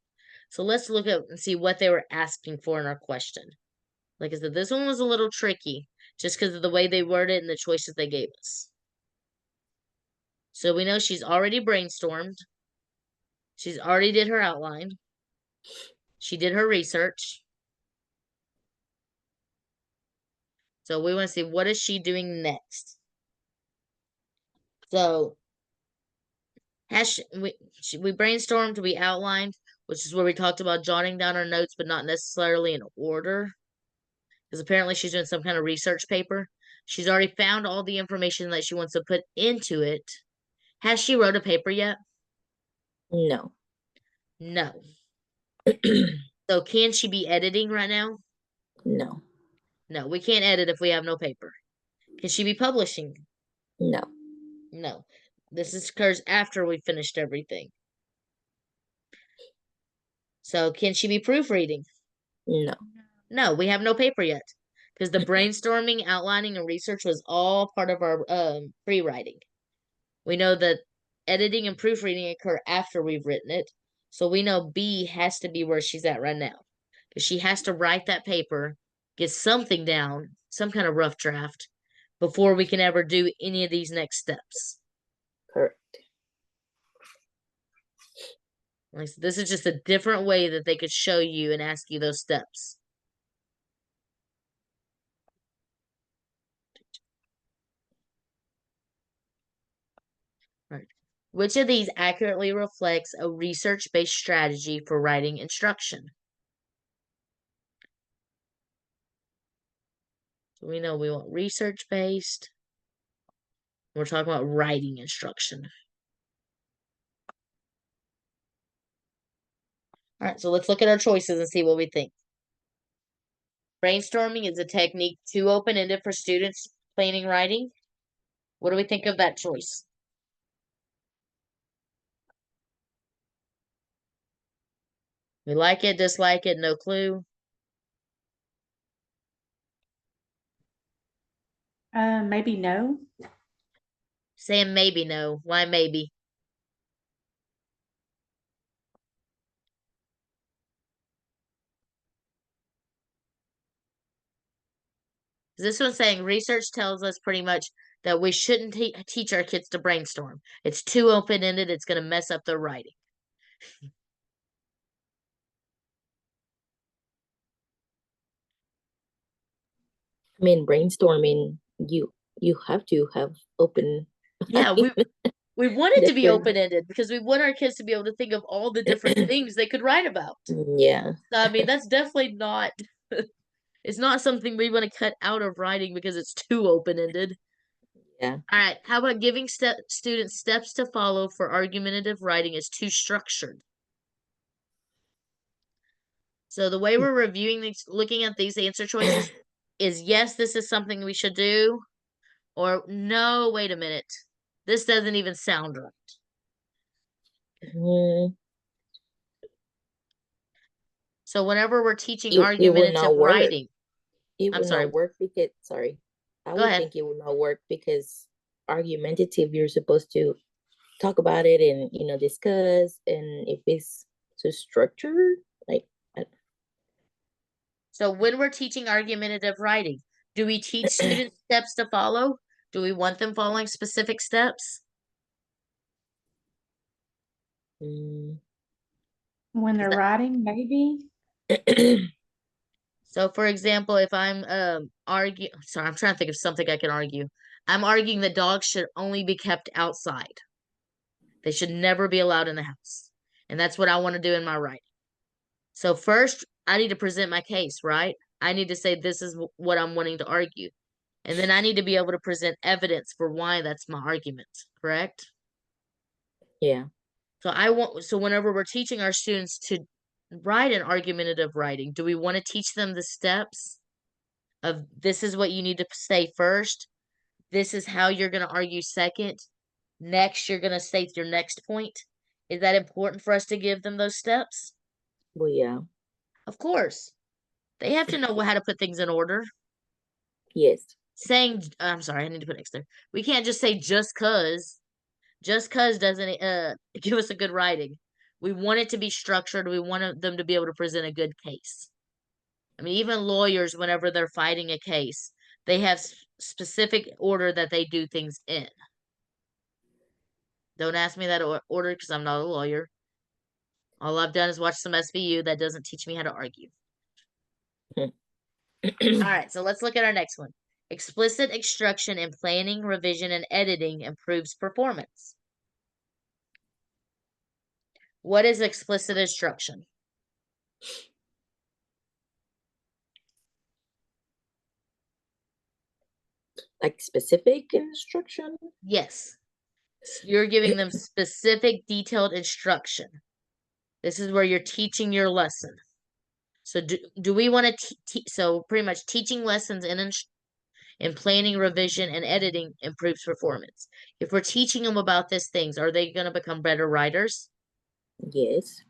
So let's look at and see what they were asking for in our question. Like I said, this one was a little tricky just because of the way they worded it and the choices they gave us. So we know she's already brainstormed. She's already did her outline. She did her research. So we want to see what is she doing next. So we brainstormed, we outlined, which is where we talked about jotting down our notes, but not necessarily in order. Because apparently she's doing some kind of research paper. She's already found all the information that she wants to put into it. Has she wrote a paper yet? No. No. So can she be editing right now? No. No, we can't edit if we have no paper. Can she be publishing? No. No. Occurs after we finished everything. So can she be proofreading? No. No, we have no paper yet. Because the brainstorming, outlining, and research was all part of our pre-writing. We know that editing and proofreading occur after we've written it. So we know B has to be where she's at right now. Because she has to write that paper, get something down, some kind of rough draft, before we can ever do any of these next steps. Correct. Like, so this is just a different way that they could show you and ask you those steps. Right. Which of these accurately reflects a research-based strategy for writing instruction? So we know we want research-based. We're talking about writing instruction. All right, so let's look at our choices and see what we think. Brainstorming is a technique too open-ended for students planning writing. What do we think of that choice? We like it, dislike it, no clue. Maybe no. Saying maybe no. Why maybe? This one's saying research tells us pretty much that we shouldn't teach our kids to brainstorm. It's too open-ended. It's going to mess up their writing. I mean, brainstorming, you have to have open. Yeah, we want it to be different. open-ended because we want our kids to be able to think of all the different things they could write about. Yeah. So, I mean, that's definitely not, it's not something we want to cut out of writing because it's too open-ended. Yeah. All right, how about giving students steps to follow for argumentative writing is too structured? So the way we're reviewing these, looking at these answer choices is yes, this is something we should do, or no, wait a minute. This doesn't even sound right. Mm, So whenever we're teaching it will argumentative not work. writing, It I'm will sorry, not work because, sorry, I go would ahead. think it will not work because argumentative, you're supposed to talk about it and, discuss. And if it's too structured, like, So when we're teaching argumentative writing, do we teach students steps to follow? Do we want them following specific steps? mm, When they're writing, maybe. So for example, if I'm I'm trying to think of something I can argue. I'm arguing that dogs should only be kept outside. They should never be allowed in the house. And that's what I want to do in my writing. So first, I need to present my case, right? I need to say this is what I'm wanting to argue. And then I need to be able to present evidence for why that's my argument, correct? yeah. So whenever we're teaching our students to write an argumentative writing, do we want to teach them the steps of this is what you need to say first, this is how you're going to argue second, next you're going to state your next point? Is that important for us to give them those steps? Well, yeah. Of course. They have to know how to put things in order. Yes. I'm sorry, I need to put X there. We can't just say just cause. Just cause doesn't give us a good writing. We want it to be structured. We want them to be able to present a good case. I mean, even lawyers, whenever they're fighting a case, they have specific order that they do things in. Don't ask me that order because I'm not a lawyer. All I've done is watch some SVU. That doesn't teach me how to argue. All right, so let's look at our next one. Explicit instruction in planning, revision, and editing improves performance. What is explicit instruction? Like specific instruction? Yes. You're giving them specific, detailed instruction. This is where you're teaching your lesson. So do we want to so pretty much teaching lessons in planning, revision, and editing improves performance. If we're teaching them about these things, are they going to become better writers? Yes.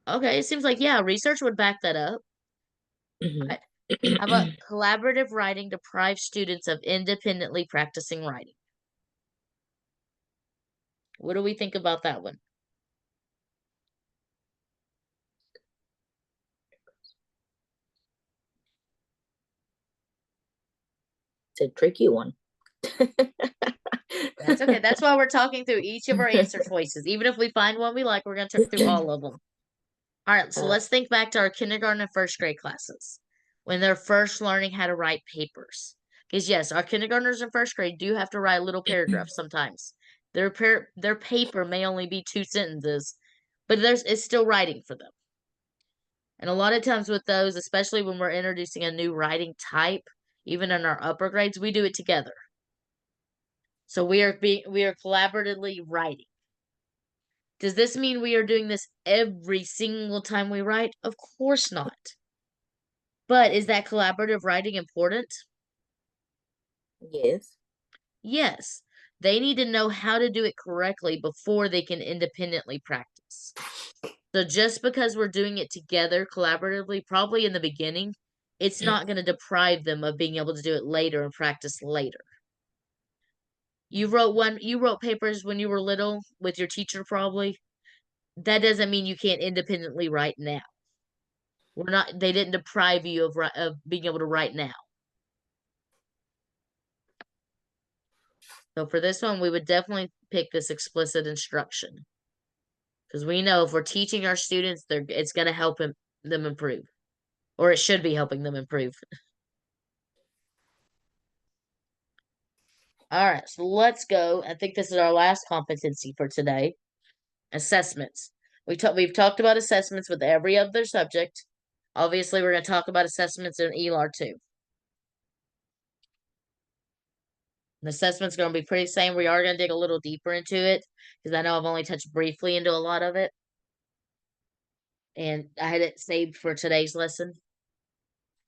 Okay, it seems like, yeah, research would back that up. Mhm. Right. How about collaborative writing deprives students of independently practicing writing? What do we think about that one? It's a tricky one. That's okay. That's why we're talking through each of our answer choices. Even if we find one we like, we're going to talk through all of them. All right, so let's think back to our kindergarten and first grade classes when they're first learning how to write papers. Because yes, our kindergartners and first grade do have to write little paragraphs sometimes. Their paper may only be 2 sentences, but it's still writing for them. And a lot of times with those, especially when we're introducing a new writing type, even in our upper grades, we do it together. So we are collaboratively writing. Does this mean we are doing this every single time we write? Of course not. But is that collaborative writing important? Yes. Yes. They need to know how to do it correctly before they can independently practice. So just because we're doing it together collaboratively, probably in the beginning, it's not going to deprive them of being able to do it later and practice later. You wrote papers when you were little with your teacher probably. That doesn't mean you can't independently write now. They didn't deprive you of being able to write now. So for this one, we would definitely pick this explicit instruction. Because we know if we're teaching our students, it's going to help them improve. Or it should be helping them improve. All right, so let's go. I think this is our last competency for today. Assessments. We've talked about assessments with every other subject. Obviously, we're going to talk about assessments in ELAR too. The assessment's going to be pretty same. We are going to dig a little deeper into it because I know I've only touched briefly into a lot of it. And I had it saved for today's lesson.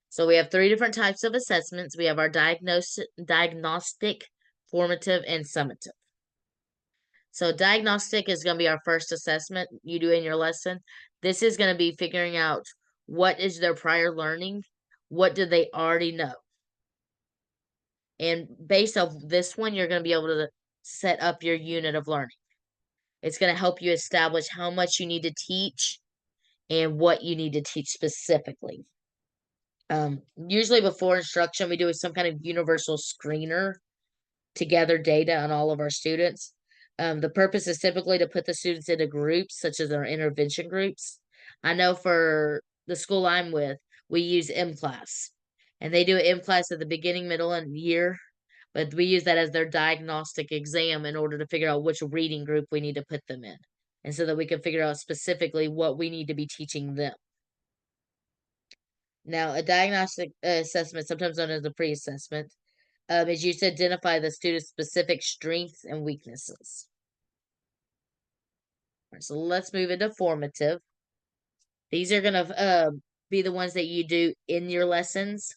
So we have 3 different types of assessments. We have our diagnostic, formative, and summative. So diagnostic is going to be our first assessment you do in your lesson. This is going to be figuring out what is their prior learning, what do they already know. And based off this one, you're going to be able to set up your unit of learning. It's going to help you establish how much you need to teach and what you need to teach specifically. Usually before instruction, we do some kind of universal screener to gather data on all of our students. The purpose is typically to put the students into groups, such as our intervention groups. I know for the school I'm with, we use M-Class. And they do M-Class at the beginning, middle, and year. But we use that as their diagnostic exam in order to figure out which reading group we need to put them in. And so that we can figure out specifically what we need to be teaching them. Now, a diagnostic assessment, sometimes known as a pre-assessment, is used to identify the student's specific strengths and weaknesses. All right, so let's move into formative. These are going to be the ones that you do in your lessons.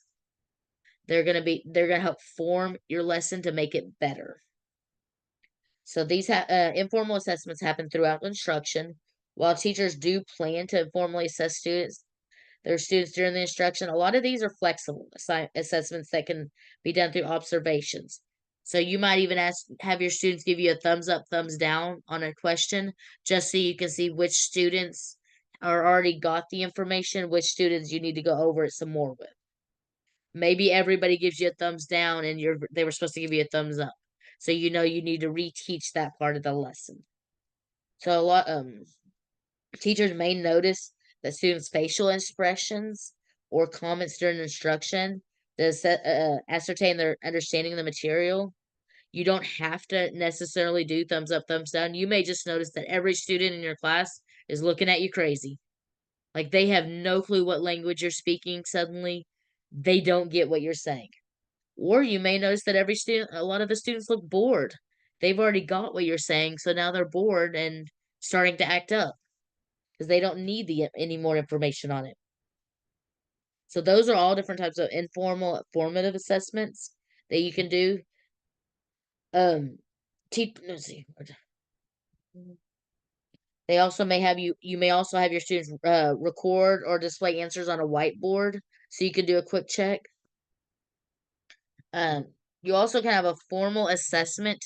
They're going to help form your lesson to make it better. So these informal assessments happen throughout instruction. While teachers do plan to informally assess their students during the instruction, a lot of these are flexible assessments that can be done through observations. So you might even have your students give you a thumbs up, thumbs down on a question, just so you can see which students are already got the information, which students you need to go over it some more with. Maybe everybody gives you a thumbs down and they were supposed to give you a thumbs up. So you know you need to reteach that part of the lesson. So a lot teachers may notice that students' facial expressions or comments during instruction to ascertain their understanding of the material. You don't have to necessarily do thumbs up, thumbs down. You may just notice that every student in your class is looking at you crazy. Like they have no clue what language you're speaking suddenly. They don't get what you're saying. Or you may notice that a lot of the students look bored. They've already got what you're saying, so now they're bored and starting to act up because they don't need any more information on it. So those are all different types of informal formative assessments that you can do. Let's see. They also may have you may also have your students record or display answers on a whiteboard so you can do a quick check. You also can have a formal assessment.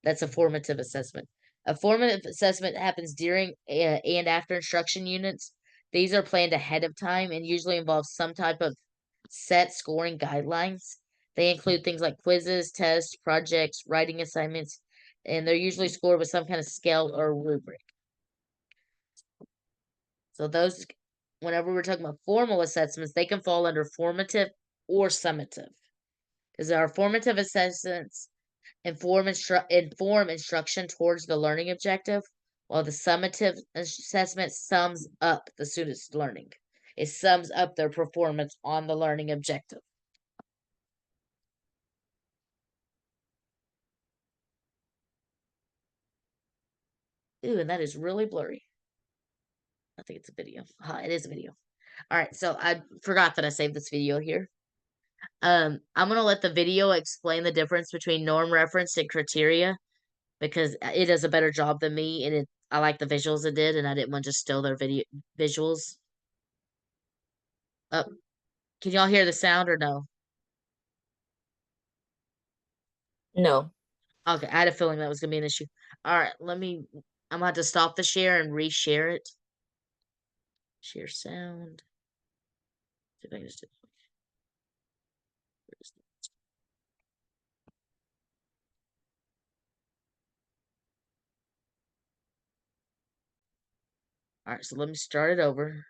That's a formative assessment. A formative assessment happens during and after instruction units. These are planned ahead of time and usually involve some type of set scoring guidelines. They include things like quizzes, tests, projects, writing assignments, and they're usually scored with some kind of scale or rubric. So those, whenever we're talking about formal assessments, they can fall under formative or summative. Because our formative assessments inform instruction towards the learning objective, while the summative assessment sums up the student's learning. It sums up their performance on the learning objective. Ooh, and that is really blurry. I think it's a video. It is a video. All right, so I forgot that I saved this video here. I'm gonna let the video explain the difference between norm reference and criteria because it does a better job than me, and I like the visuals it did, and I didn't want to just steal their visuals. Can y'all hear the sound or no? No. Okay, I had a feeling that was gonna be an issue. All right, I'm gonna have to stop the share and reshare it. Share sound. See if I can just do it. All right, so let me start it over.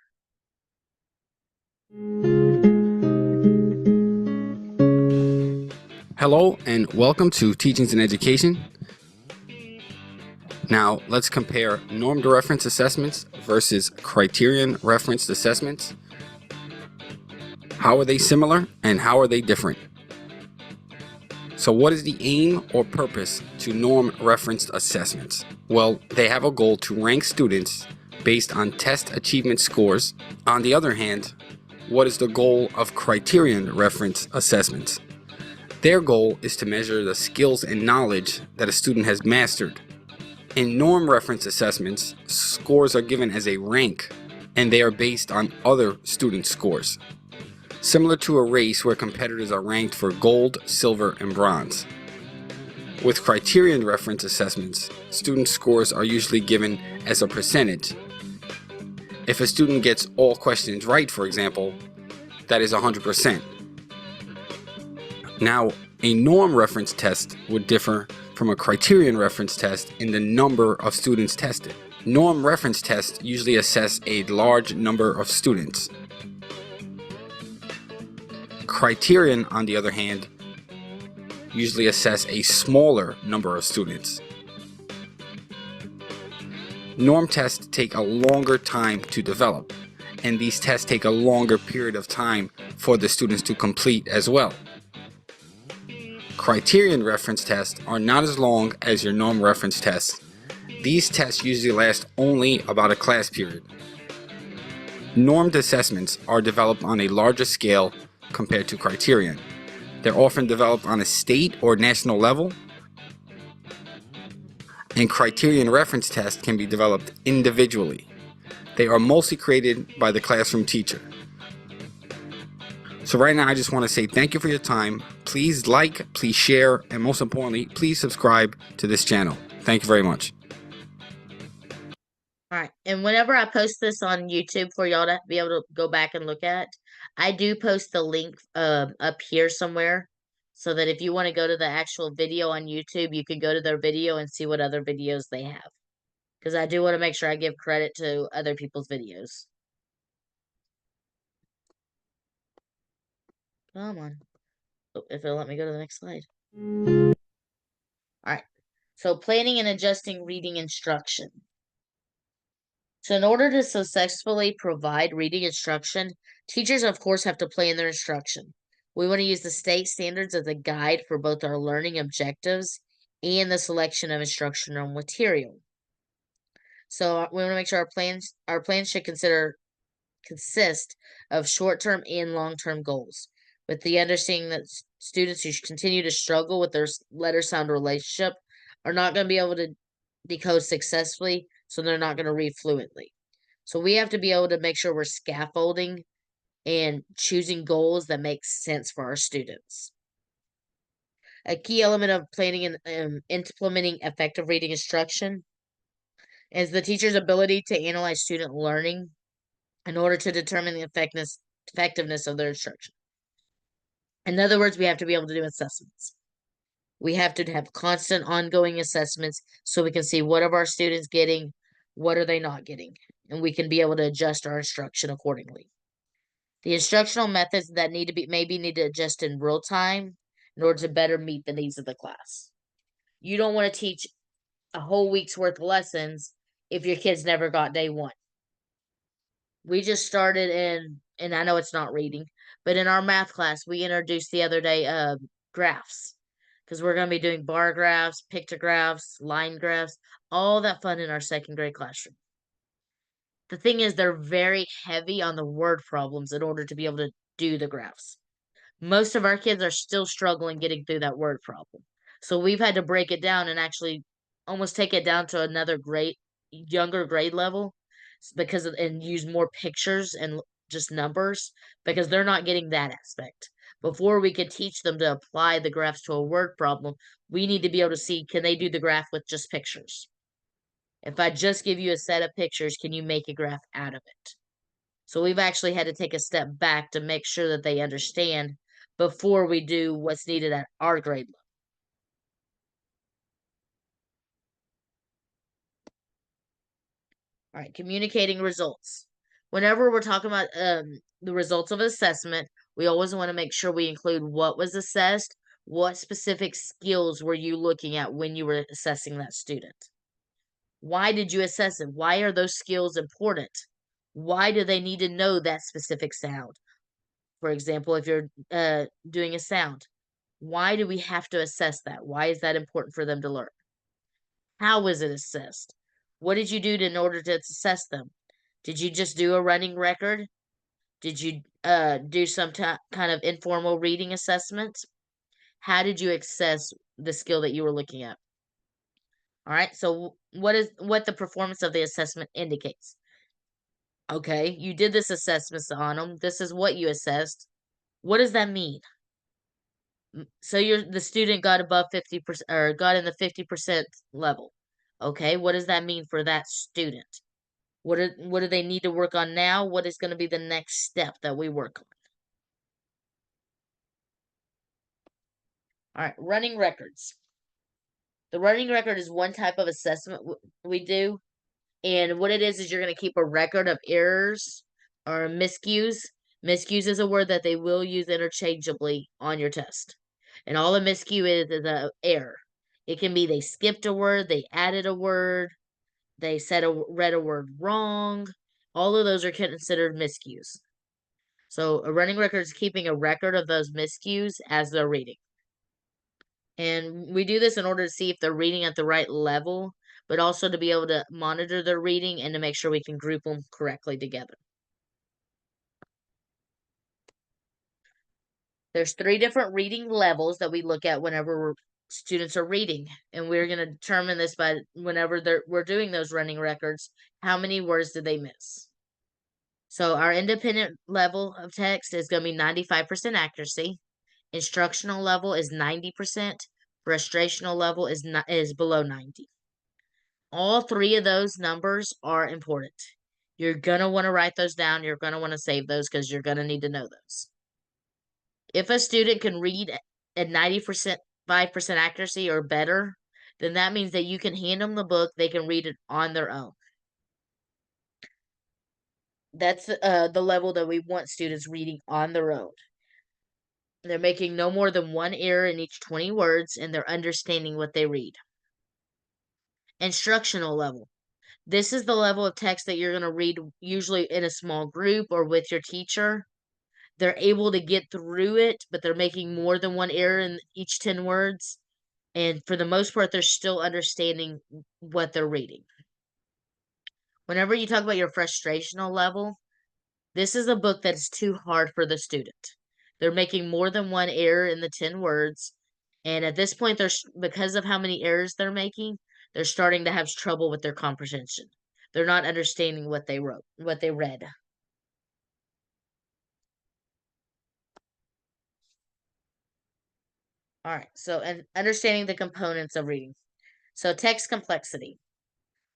Hello and welcome to Teachings and Education. Now let's compare normed reference assessments versus criterion referenced assessments. How are they similar and how are they different? So what is the aim or purpose to norm referenced assessments? Well, they have a goal to rank students based on test achievement scores. On the other hand, what is the goal of criterion reference assessments? Their goal is to measure the skills and knowledge that a student has mastered. In norm reference assessments, scores are given as a rank and they are based on other student scores. Similar to a race where competitors are ranked for gold, silver, and bronze. With criterion reference assessments, student scores are usually given as a percentage. If a student gets all questions right, for example, that is 100%. Now, a norm reference test would differ from a criterion reference test in the number of students tested. Norm reference tests usually assess a large number of students. Criterion, on the other hand, usually assess a smaller number of students. Norm tests take a longer time to develop, and these tests take a longer period of time for the students to complete as well. Criterion reference tests are not as long as your norm reference tests. These tests usually last only about a class period. Normed assessments are developed on a larger scale compared to criterion. They're often developed on a state or national level, and criterion reference tests can be developed individually. They are mostly created by the classroom teacher. So right now I just want to say thank you for your time. Please like, please share, and most importantly, please subscribe to this channel. Thank you very much. All right, and whenever I post this on YouTube for y'all to be able to go back and look at, I do post the link up here somewhere, so that if you want to go to the actual video on YouTube, you can go to their video and see what other videos they have. Because I do want to make sure I give credit to other people's videos. Come on. Oh, if it'll let me go to the next slide. All right, so planning and adjusting reading instruction. So in order to successfully provide reading instruction, teachers, of course, have to plan their instruction. We want to use the state standards as a guide for both our learning objectives and the selection of instructional material. So we want to make sure our plans should consist of short-term and long-term goals, with the understanding that students who continue to struggle with their letter-sound relationship are not going to be able to decode successfully, so they're not going to read fluently. So we have to be able to make sure we're scaffolding and choosing goals that make sense for our students. A key element of planning and implementing effective reading instruction is the teacher's ability to analyze student learning in order to determine the effectiveness of their instruction. In other words, we have to be able to do assessments. We have to have constant ongoing assessments so we can see what are our students getting, what are they not getting, and we can be able to adjust our instruction accordingly. The instructional methods that need to adjust in real time in order to better meet the needs of the class. You don't want to teach a whole week's worth of lessons if your kids never got day one. We just started and I know it's not reading, but in our math class, we introduced the other day graphs. Because we're going to be doing bar graphs, pictographs, line graphs, all that fun in our second grade classroom. The thing is, they're very heavy on the word problems in order to be able to do the graphs. Most of our kids are still struggling getting through that word problem. So we've had to break it down and actually almost take it down to another younger grade level and use more pictures and just numbers because they're not getting that aspect. Before we could teach them to apply the graphs to a word problem, we need to be able to see, can they do the graph with just pictures? If I just give you a set of pictures, can you make a graph out of it? So we've actually had to take a step back to make sure that they understand before we do what's needed at our grade level. All right, communicating results. Whenever we're talking about the results of assessment, we always want to make sure we include what was assessed, what specific skills were you looking at when you were assessing that student. Why did you assess it? Why are those skills important? Why do they need to know that specific sound? For example, if you're doing a sound, why do we have to assess that? Why is that important for them to learn? How was it assessed? What did you do in order to assess them? Did you just do a running record? Did you do some kind of informal reading assessment? How did you assess the skill that you were looking at? All right, so what the performance of the assessment indicates? Okay, you did this assessment on them. This is what you assessed. What does that mean? So the student got above 50% or got in the 50% level. Okay, what does that mean for that student? What do they need to work on now? What is going to be the next step that we work on? All right, running records. The running record is one type of assessment we do. And what it is you're going to keep a record of errors or miscues. Miscues is a word that they will use interchangeably on your test. And all a miscue is an error. It can be they skipped a word, they added a word, they read a word wrong. All of those are considered miscues. So a running record is keeping a record of those miscues as they're reading. And we do this in order to see if they're reading at the right level, but also to be able to monitor their reading and to make sure we can group them correctly together. There's 3 different reading levels that we look at whenever students are reading, and we're going to determine this by whenever we're doing those running records, how many words did they miss. So our independent level of text is going to be 95% accuracy. Instructional level is 90%. Frustrational level is below 90. All 3 of those numbers are important. You're going to want to write those down. You're going to want to save those because you're going to need to know those. If a student can read at 90%, 5% accuracy or better, then that means that you can hand them the book. They can read it on their own. That's the level that we want students reading on their own. They're making no more than 1 error in each 20 words, and they're understanding what they read. Instructional level. This is the level of text that you're going to read usually in a small group or with your teacher. They're able to get through it, but they're making more than 1 error in each 10 words. And for the most part, they're still understanding what they're reading. Whenever you talk about your frustrational level, this is a book that is too hard for the student. They're making more than 1 error in the 10 words. And at this point, because of how many errors they're making, they're starting to have trouble with their comprehension. They're not understanding what they read. All right, so and understanding the components of reading. So text complexity.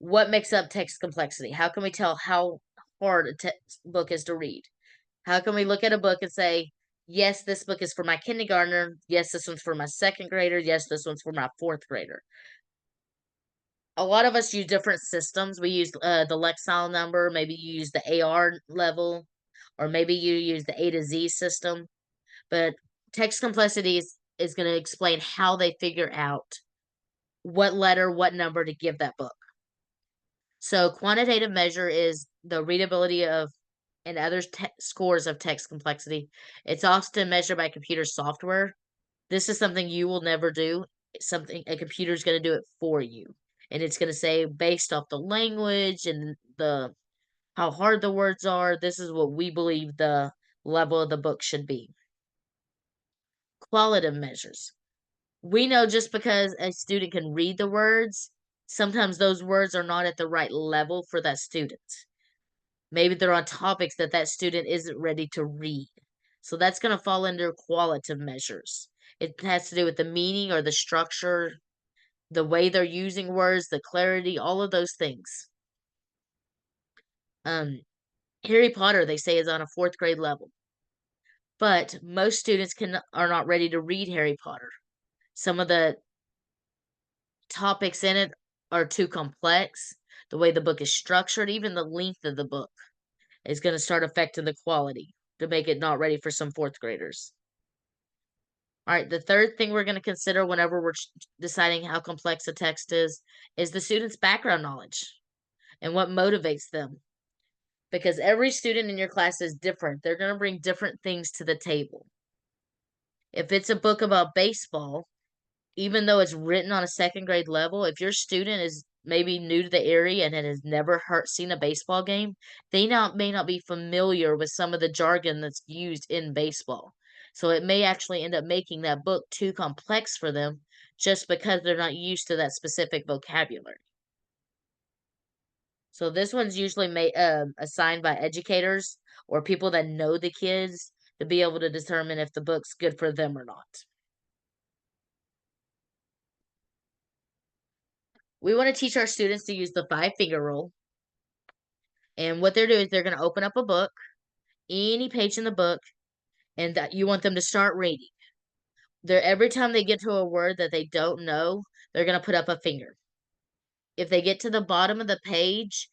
What makes up text complexity? How can we tell how hard a book is to read? How can we look at a book and say, yes, this book is for my kindergartner. Yes, this one's for my 2nd grader. Yes, this one's for my 4th grader. A lot of us use different systems. We use the Lexile number. Maybe you use the AR level, or maybe you use the A to Z system. But text complexity is going to explain how they figure out what letter, what number to give that book. So quantitative measure is the readability of and other scores of text complexity. It's often measured by computer software. This is something you will never do. It's something a computer is going to do it for you. And it's going to say, based off the language and how hard the words are, this is what we believe the level of the book should be. Qualitative measures. We know just because a student can read the words, sometimes those words are not at the right level for that student. Maybe they're on topics that student isn't ready to read. So that's going to fall under qualitative measures. It has to do with the meaning or the structure, the way they're using words, the clarity, all of those things. Harry Potter, they say, is on a 4th grade level. But most students are not ready to read Harry Potter. Some of the topics in it are too complex. the way the book is structured, even the length of the book is going to start affecting the quality to make it not ready for some fourth graders. All right, the third thing we're going to consider whenever we're deciding how complex a text is the student's background knowledge and what motivates them. Because every student in your class is different. They're going to bring different things to the table. If it's a book about baseball, even though it's written on a second grade level, if your student is maybe new to the area and has never seen a baseball game, they may not be familiar with some of the jargon that's used in baseball. So it may actually end up making that book too complex for them just because they're not used to that specific vocabulary. So this one's usually assigned by educators or people that know the kids to be able to determine if the book's good for them or not. We want to teach our students to use the 5-finger rule. And what they're doing is they're going to open up a book, any page in the book, and that you want them to start reading. Every time they get to a word that they don't know, they're going to put up a finger. If they get to the bottom of the page,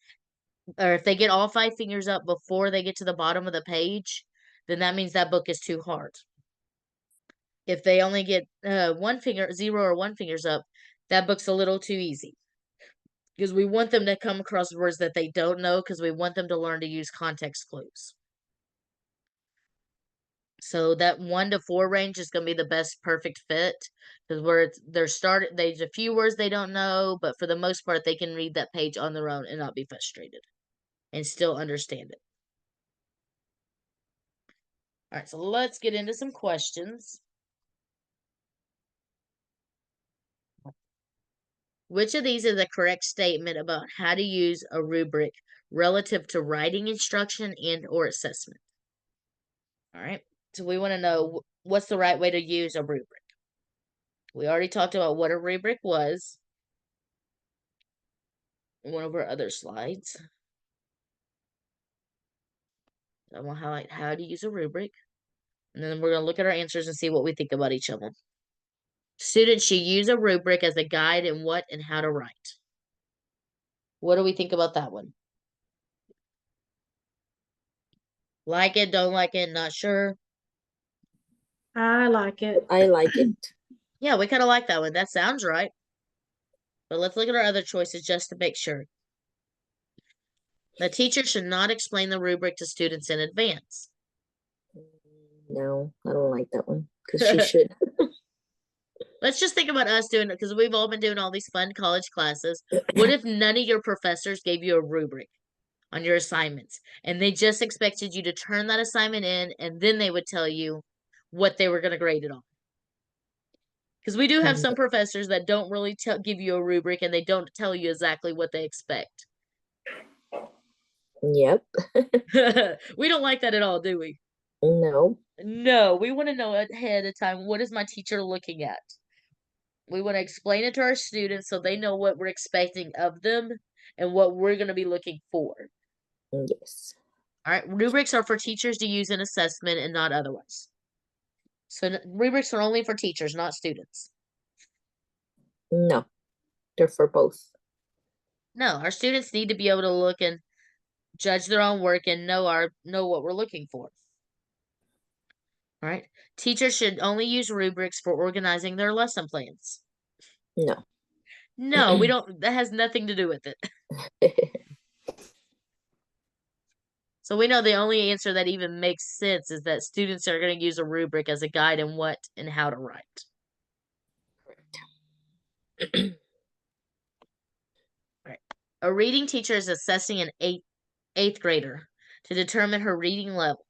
or if they get all 5 fingers up before they get to the bottom of the page, then that means that book is too hard. If they only get 0 or 1 fingers up, that book's a little too easy. Because we want them to come across words that they don't know, because we want them to learn to use context clues. So that 1 to 4 range is going to be the best perfect fit, because there's a few words they don't know, but for the most part, they can read that page on their own and not be frustrated and still understand it. All right, so let's get into some questions. Which of these is a correct statement about how to use a rubric relative to writing instruction and or assessment? All right, so we want to know what's the right way to use a rubric. We already talked about what a rubric was in one of our other slides. I'm going to highlight how to use a rubric. And then we're going to look at our answers and see what we think about each of them. Students should use a rubric as a guide in what and how to write. What do we think about that one? Like it, don't like it, not sure? I like it. I like it. Yeah, we kind of like that one. That sounds right. But let's look at our other choices just to make sure. The teacher should not explain the rubric to students in advance. No, I don't like that one because she should. Let's just think about us doing it, because we've all been doing all these fun college classes. What if none of your professors gave you a rubric on your assignments and they just expected you to turn that assignment in and then they would tell you what they were going to grade it on? Because we do have some professors that don't really give you a rubric and they don't tell you exactly what they expect. Yep. We don't like that at all, do we? No. No, we want to know ahead of time, what is my teacher looking at? We want to explain it to our students so they know what we're expecting of them and what we're going to be looking for. Yes. All right, rubrics are for teachers to use in assessment and not otherwise. So rubrics are only for teachers, not students. No, they're for both. No, our students need to be able to look and judge their own work and know what we're looking for. All right, teachers should only use rubrics for organizing their lesson plans. No. No, we don't. That has nothing to do with it. So we know the only answer that even makes sense is that students are going to use a rubric as a guide in what and how to write. All right. A reading teacher is assessing an eighth grader to determine her reading level.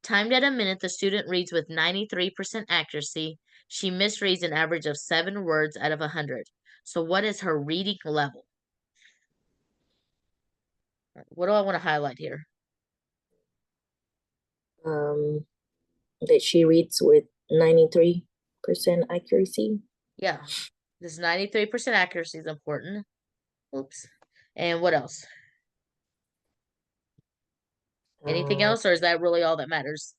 Timed at a minute, the student reads with 93% accuracy. She misreads an average of 7 words out of 100. So what is her reading level? What do I want to highlight here? That she reads with 93% accuracy. Yeah, this 93% accuracy is important. Oops. And what else? Anything else, or is that really all that matters?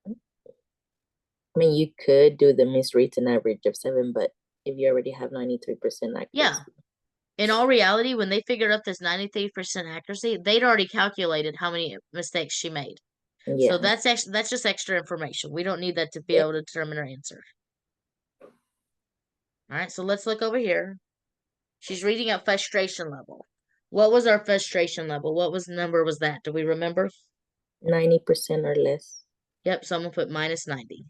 I mean, you could do the misreads an average of 7, but if you already have 93% accuracy. Yeah. In all reality, when they figured out this 93% accuracy, they'd already calculated how many mistakes she made. Yeah. So that's just extra information. We don't need that to be Yeah. able to determine her answer. All right, so let's look over here. She's reading at frustration level. What was our frustration level? What number was that? Do we remember? 90% or less. Yep, someone put minus 90.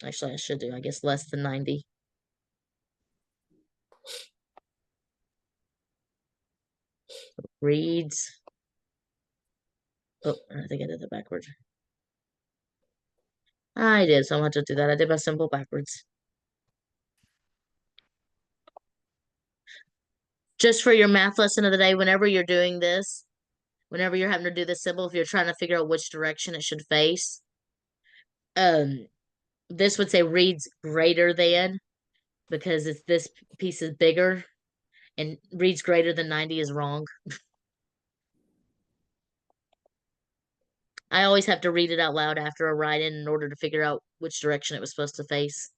Actually, I should do, I guess, less than 90. Reads. Oh, I think I did that backwards. I did, so I'm going to do that. I did my symbol backwards. Just for your math lesson of the day, whenever you're doing this, whenever you're having to do this symbol, if you're trying to figure out which direction it should face, this would say reads greater than, because it's this piece is bigger, and reads greater than 90 is wrong. I always have to read it out loud after a write-in in order to figure out which direction it was supposed to face.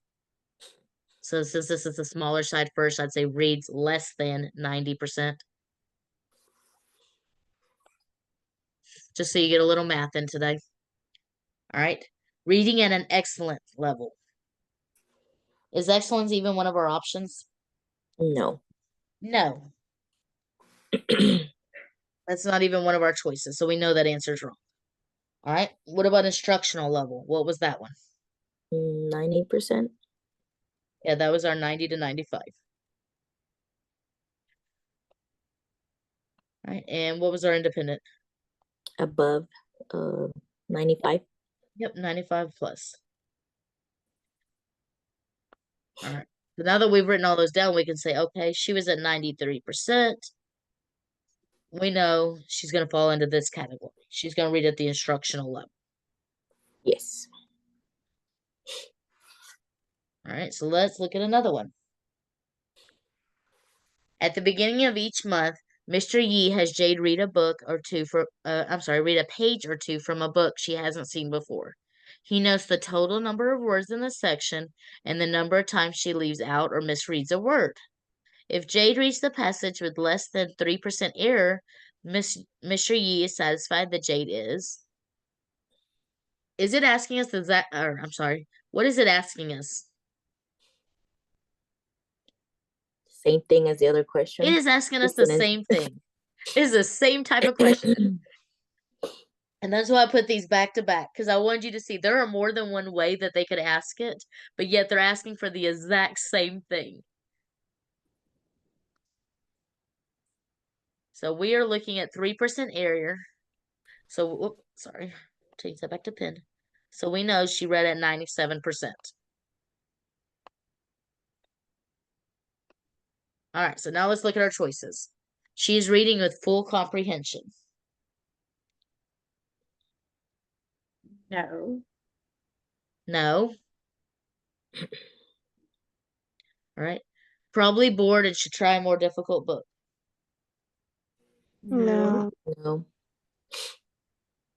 So since this is the smaller side first, I'd say reads less than 90%. Just so you get a little math in today. All right. Reading at an excellent level. Is excellence even one of our options? No. No. That's not even one of our choices. So we know that answer is wrong. All right. What about instructional level? What was that one? 90%. Yeah, that was our 90 to 95. All right. And what was our independent? Above 95. Yep, 95 plus. All right. So now that we've written all those down, we can say, okay, she was at 93%. We know she's going to fall into this category. She's going to read at the instructional level. Yes. All right, so let's look at another one. At the beginning of each month, Mr. Yi has Jade read a book or two read a page or two from a book she hasn't seen before. He notes the total number of words in the section and the number of times she leaves out or misreads a word. If Jade reads the passage with less than 3% error, Mr. Yi is satisfied that Jade is. Is it asking us what is it asking us? Same thing as the other question. It is asking us the same thing. It is the same type of question. And that's why I put these back to back, because I wanted you to see there are more than one way that they could ask it, but yet they're asking for the exact same thing. So we are looking at 3% error. So, sorry, change that back to pen. So we know she read at 97%. All right, so now let's look at our choices. She is reading with full comprehension. No. No. All right. Probably bored and should try a more difficult book. No. No.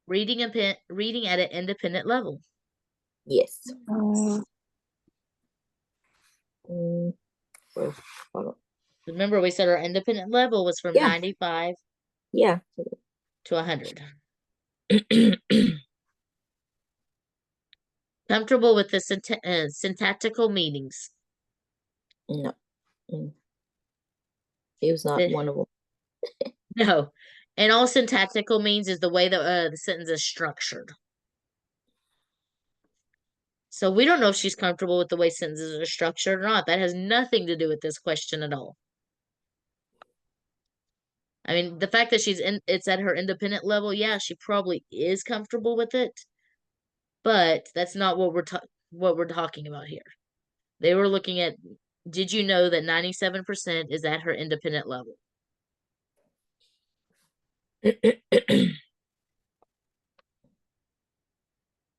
Reading at an independent level. Yes. No. Well, hold on. Remember, we said our independent level was from Yeah. 95 Yeah. to 100. Comfortable with the syntactical meanings. No. It was not one of them. No. And all syntactical means is the way that the sentence is structured. So we don't know if she's comfortable with the way sentences are structured or not. That has nothing to do with this question at all. I mean, the fact that it's at her independent level, yeah, she probably is comfortable with it. But that's not what we're talking about here. They were looking at, did you know that 97% is at her independent level? All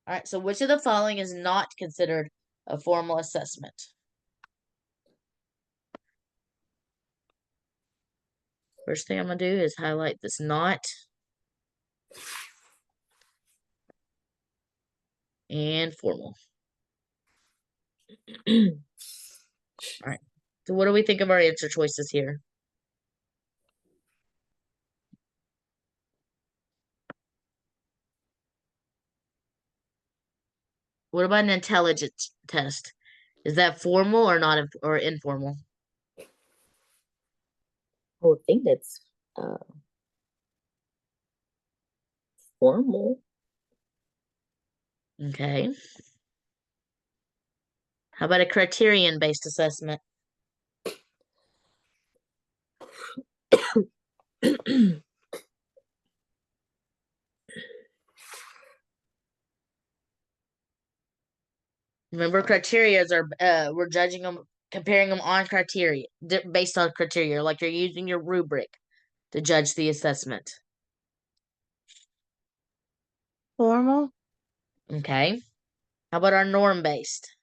right, so which of the following is not considered a formal assessment? First thing I'm going to do is highlight this not and formal. So what do we think of our answer choices here? What about an intelligence test? Is that formal or not or informal? I would think that's formal. Okay. How about a criterion-based assessment? Remember, criteria are we're judging them, comparing them on criteria, based on criteria, like you're using your rubric to judge the assessment. Formal? Okay. How about our norm-based?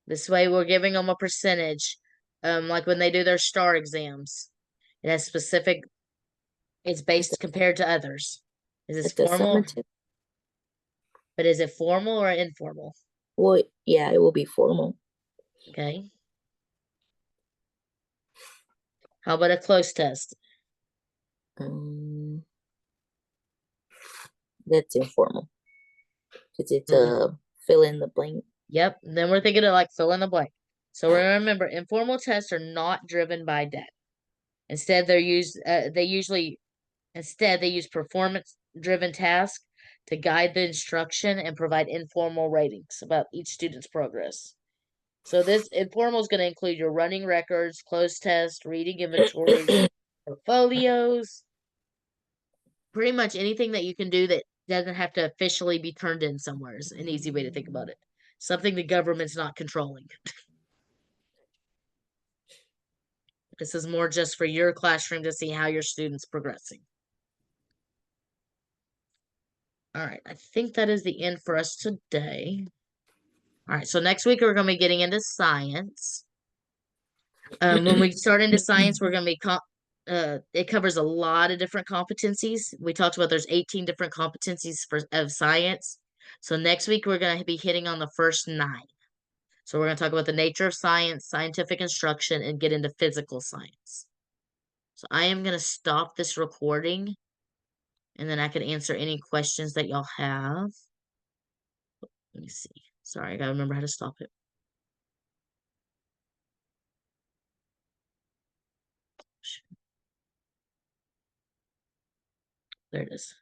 This way, we're giving them a percentage, like when they do their STAR exams. It has specific. It's based compared to others. Is this It's a formal? summative. But is it formal or informal? Well, yeah, it will be formal. Okay. How about a close test? That's informal. Because it's Mm-mm. a fill in the blank. Yep. Then we're thinking of like fill in the blank. So remember, informal tests are not driven by data. Instead, they use performance-driven tasks to guide the instruction and provide informal ratings about each student's progress. So this informal is going to include your running records, closed tests, reading inventories, portfolios, pretty much anything that you can do that doesn't have to officially be turned in somewhere is an easy way to think about it. Something the government's not controlling. This is more just for your classroom to see how your student's progressing. All right, I think that is the end for us today. All right, so next week we're going to be getting into science. When we start into science, we're going to be it covers a lot of different competencies. We talked about there's 18 different competencies of science. So next week we're going to be hitting on the first 9. So we're going to talk about the nature of science, scientific instruction, and get into physical science. So I am going to stop this recording, and then I can answer any questions that y'all have. Let me see. Sorry, I got to remember how to stop it. There it is.